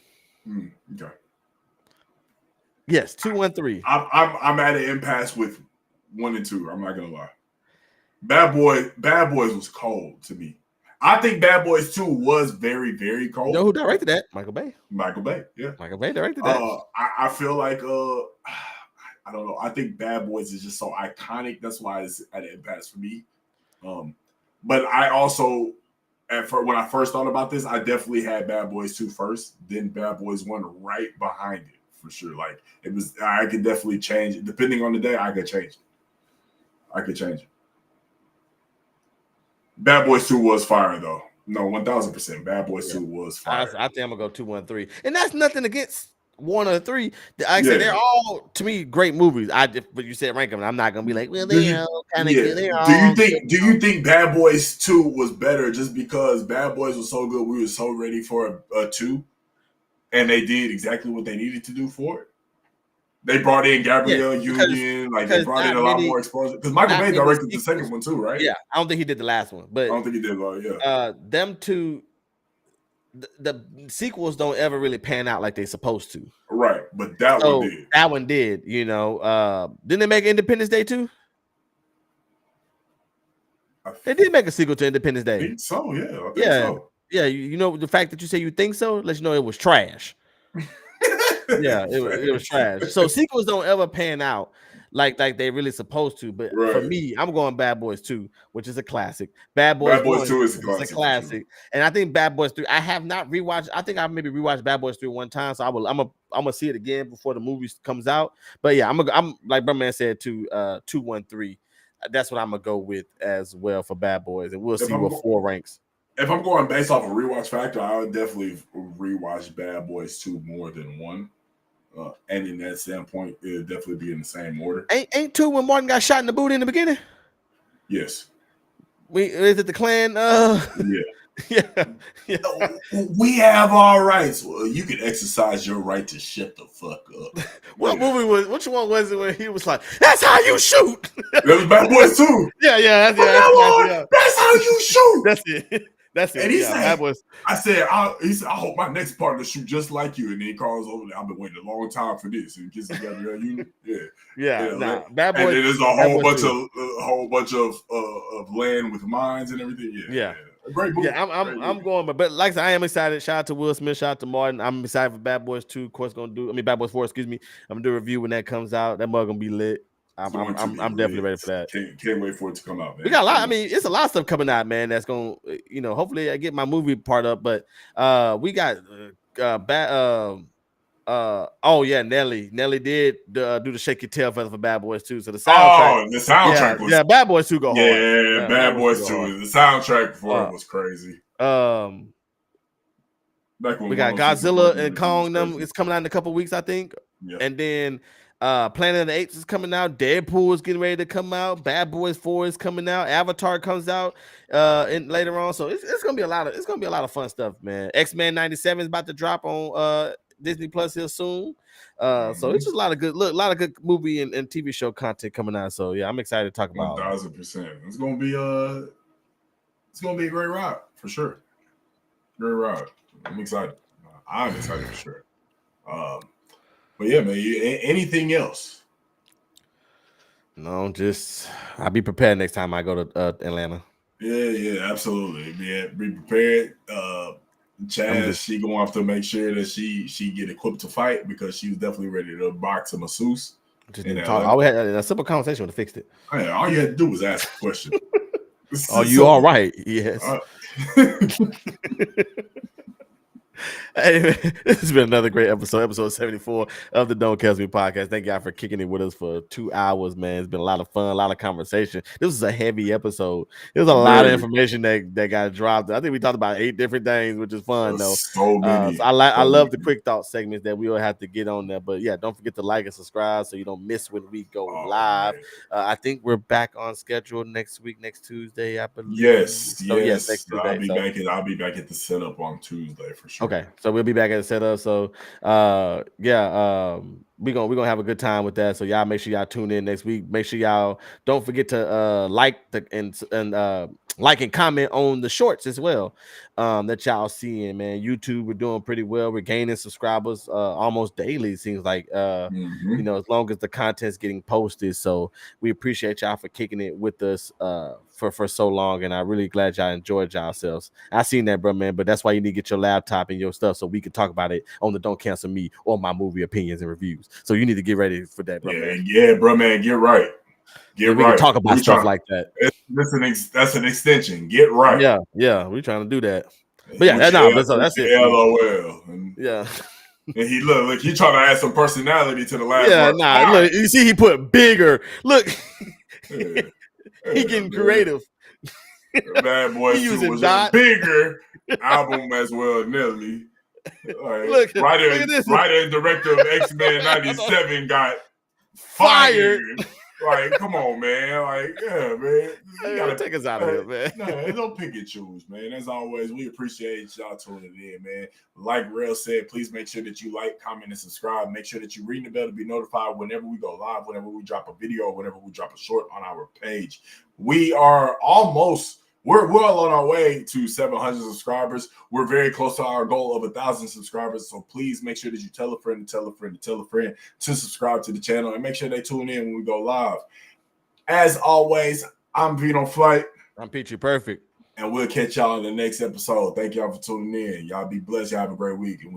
Okay. Yes, 2, 1, 3. I'm at an impasse with 1 and 2. I'm not gonna lie. Bad Boys was cold to me. I think Bad Boys 2 was very, very cold. You know who directed that? Michael Bay. Yeah. Michael Bay directed that. I feel like I don't know. I think Bad Boys is just so iconic. That's why it's at an impasse for me. But I also, when I first thought about this, I definitely had Bad Boys 2 first, then Bad Boys 1 right behind it. For sure. Like I could definitely change it. Depending on the day, I could change it. Bad Boys 2 was fire though. No, 1000%. Bad Boys 2 was fire. I think I'm gonna go 2, 1, 3. And that's nothing against 1 or 3. I said they're all, to me, great movies. But you said rank them. I'm not gonna be like, well, they're all kind of good. Do you think Bad Boys 2 was better just because Bad Boys was so good? We were so ready for a 2. And they did exactly what they needed to do for it. They brought in Gabrielle Union, they brought in a lot more exposure. Because Michael Bay directed the second one too, right? Yeah, I don't think he did the last one, but I don't think he did. Them two, the sequels don't ever really pan out like they're supposed to. Right, but that one did. That one did. Didn't they make Independence Day too? They did make a sequel to Independence Day. I think so, yeah. I think so. Yeah, the fact that you say you think so lets you know it was trash. Yeah, it was trash. So sequels don't ever pan out like they really supposed to. But for me, I'm going Bad Boys 2, which is a classic. Bad Boys 2 is a classic. And I think Bad Boys 3, I have not rewatched. I think I maybe rewatched Bad Boys 3 one time. So I'm gonna see it again before the movie comes out. But yeah, I'm like Brotman said, 2, 1, 3. That's what I'm gonna go with as well for Bad Boys, and we'll see what 4 ranks. If I'm going based off a rewatch factor, I would definitely rewatch Bad Boys 2 more than 1. And in that standpoint, it would definitely be in the same order. Ain't 2 when Martin got shot in the booty in the beginning? Yes. Is it the Klan? Yeah. We have our rights. Well, you can exercise your right to shut the fuck up. Which one was it when he was like, "That's how you shoot"? That was Bad Boys 2. Yeah. That's how you shoot. That's it. That's it. And he said, I said, I hope my next partner shoot just like you. And then he calls over there. I've been waiting a long time for this. And gets together, Bad Boys. And then there's a whole bunch of land with mines and everything. Yeah. Great movie. Yeah, I'm going, but like I said, I am excited. Shout out to Will Smith, shout out to Martin. I'm excited for Bad Boys 2. Of course, Bad Boys 4, excuse me. I'm gonna do a review when that comes out. That mug gonna be lit. I'm definitely ready for that. Can't wait for it to come out, man. We got a lot. I mean, it's a lot of stuff coming out, man. That's gonna, hopefully I get my movie part up. But we got Nelly. Nelly did do the Shake Your Tail Feather for Bad Boys 2. So the soundtrack. Was Bad Boys 2 go hard. Yeah, Bad Boys 2. The soundtrack for it was crazy. We got Godzilla and Kong. It's coming out in a couple weeks, I think. Yeah. And then Planet of the Apes is coming out. Deadpool is getting ready to come out. Bad Boys 4 is coming out. Avatar comes out later on. So it's gonna be a lot of fun stuff, man. X-Men 97 is about to drop on Disney Plus here soon. So it's just a lot of good movie and TV show content coming out. So yeah, I'm excited to talk about 1,000%. It's gonna be a great ride for sure. Great ride. I'm excited. I'm excited for sure. But yeah, man. Anything else? No, just I'll be prepared next time I go to Atlanta. Yeah, absolutely. Be prepared. Chaz, she gonna have to make sure that she get equipped to fight because she was definitely ready to box a masseuse. Just didn't talk. All we had a simple conversation would have fixed it. Man, all you had to do was ask a question. Are you all right? Yes. Hey, this has been another great episode 74 of the Don't Catch Me podcast. Thank y'all for kicking it with us for 2 hours, man. It's been a lot of fun, a lot of conversation. This was a heavy episode. There's a lot of information that got dropped. I think we talked about 8 different things, which is fun though. So many. So I love the quick thought segments that we will have to get on there. But yeah, don't forget to like and subscribe so you don't miss when we go live. I think we're back on schedule next Tuesday, I believe. Yes. Next Tuesday. I'll be back at the setup on Tuesday for sure. Okay, so we'll be back at the setup. So we're gonna have a good time with that. So y'all make sure y'all tune in next week. Make sure y'all don't forget to like and comment on the shorts as well that y'all seeing, man. YouTube, we're doing pretty well. We're gaining subscribers almost daily, it seems like as long as the content's getting posted. So we appreciate y'all for kicking it with us for so long, and I'm really glad y'all enjoyed yourselves. I seen that, bro, man, but that's why you need to get your laptop and your stuff so we can talk about it on the Don't Cancel Me or my movie opinions and reviews. So you need to get ready for that, bro, man. Yeah, bro, man, get right. We can talk about stuff like that. That's an extension. Get right. Yeah, we're trying to do that. But yeah, that's it. LOL. Yeah. And he look, he trying to add some personality to the last word. Look, you see he put bigger. Look, he getting creative. Bad Boy 2 was a bigger album as well, Nelly. Look, writer and director of X-Men 97 got fired. Like, come on, man. Like, yeah, man. You gotta take us out of here, man. No, don't pick and choose, man. As always, we appreciate y'all tuning in, man. Like Rail said, please make sure that you like, comment, and subscribe. Make sure that you ring the bell to be notified whenever we go live, whenever we drop a video, or whenever we drop a short on our page. We're well on our way to 700 subscribers. We're very close to our goal of 1,000 subscribers. So please make sure that you tell a friend to subscribe to the channel and make sure they tune in when we go live. As always, I'm Vito Flight. I'm Peachy Perfect. And we'll catch y'all in the next episode. Thank y'all for tuning in. Y'all be blessed. Y'all have a great week. And we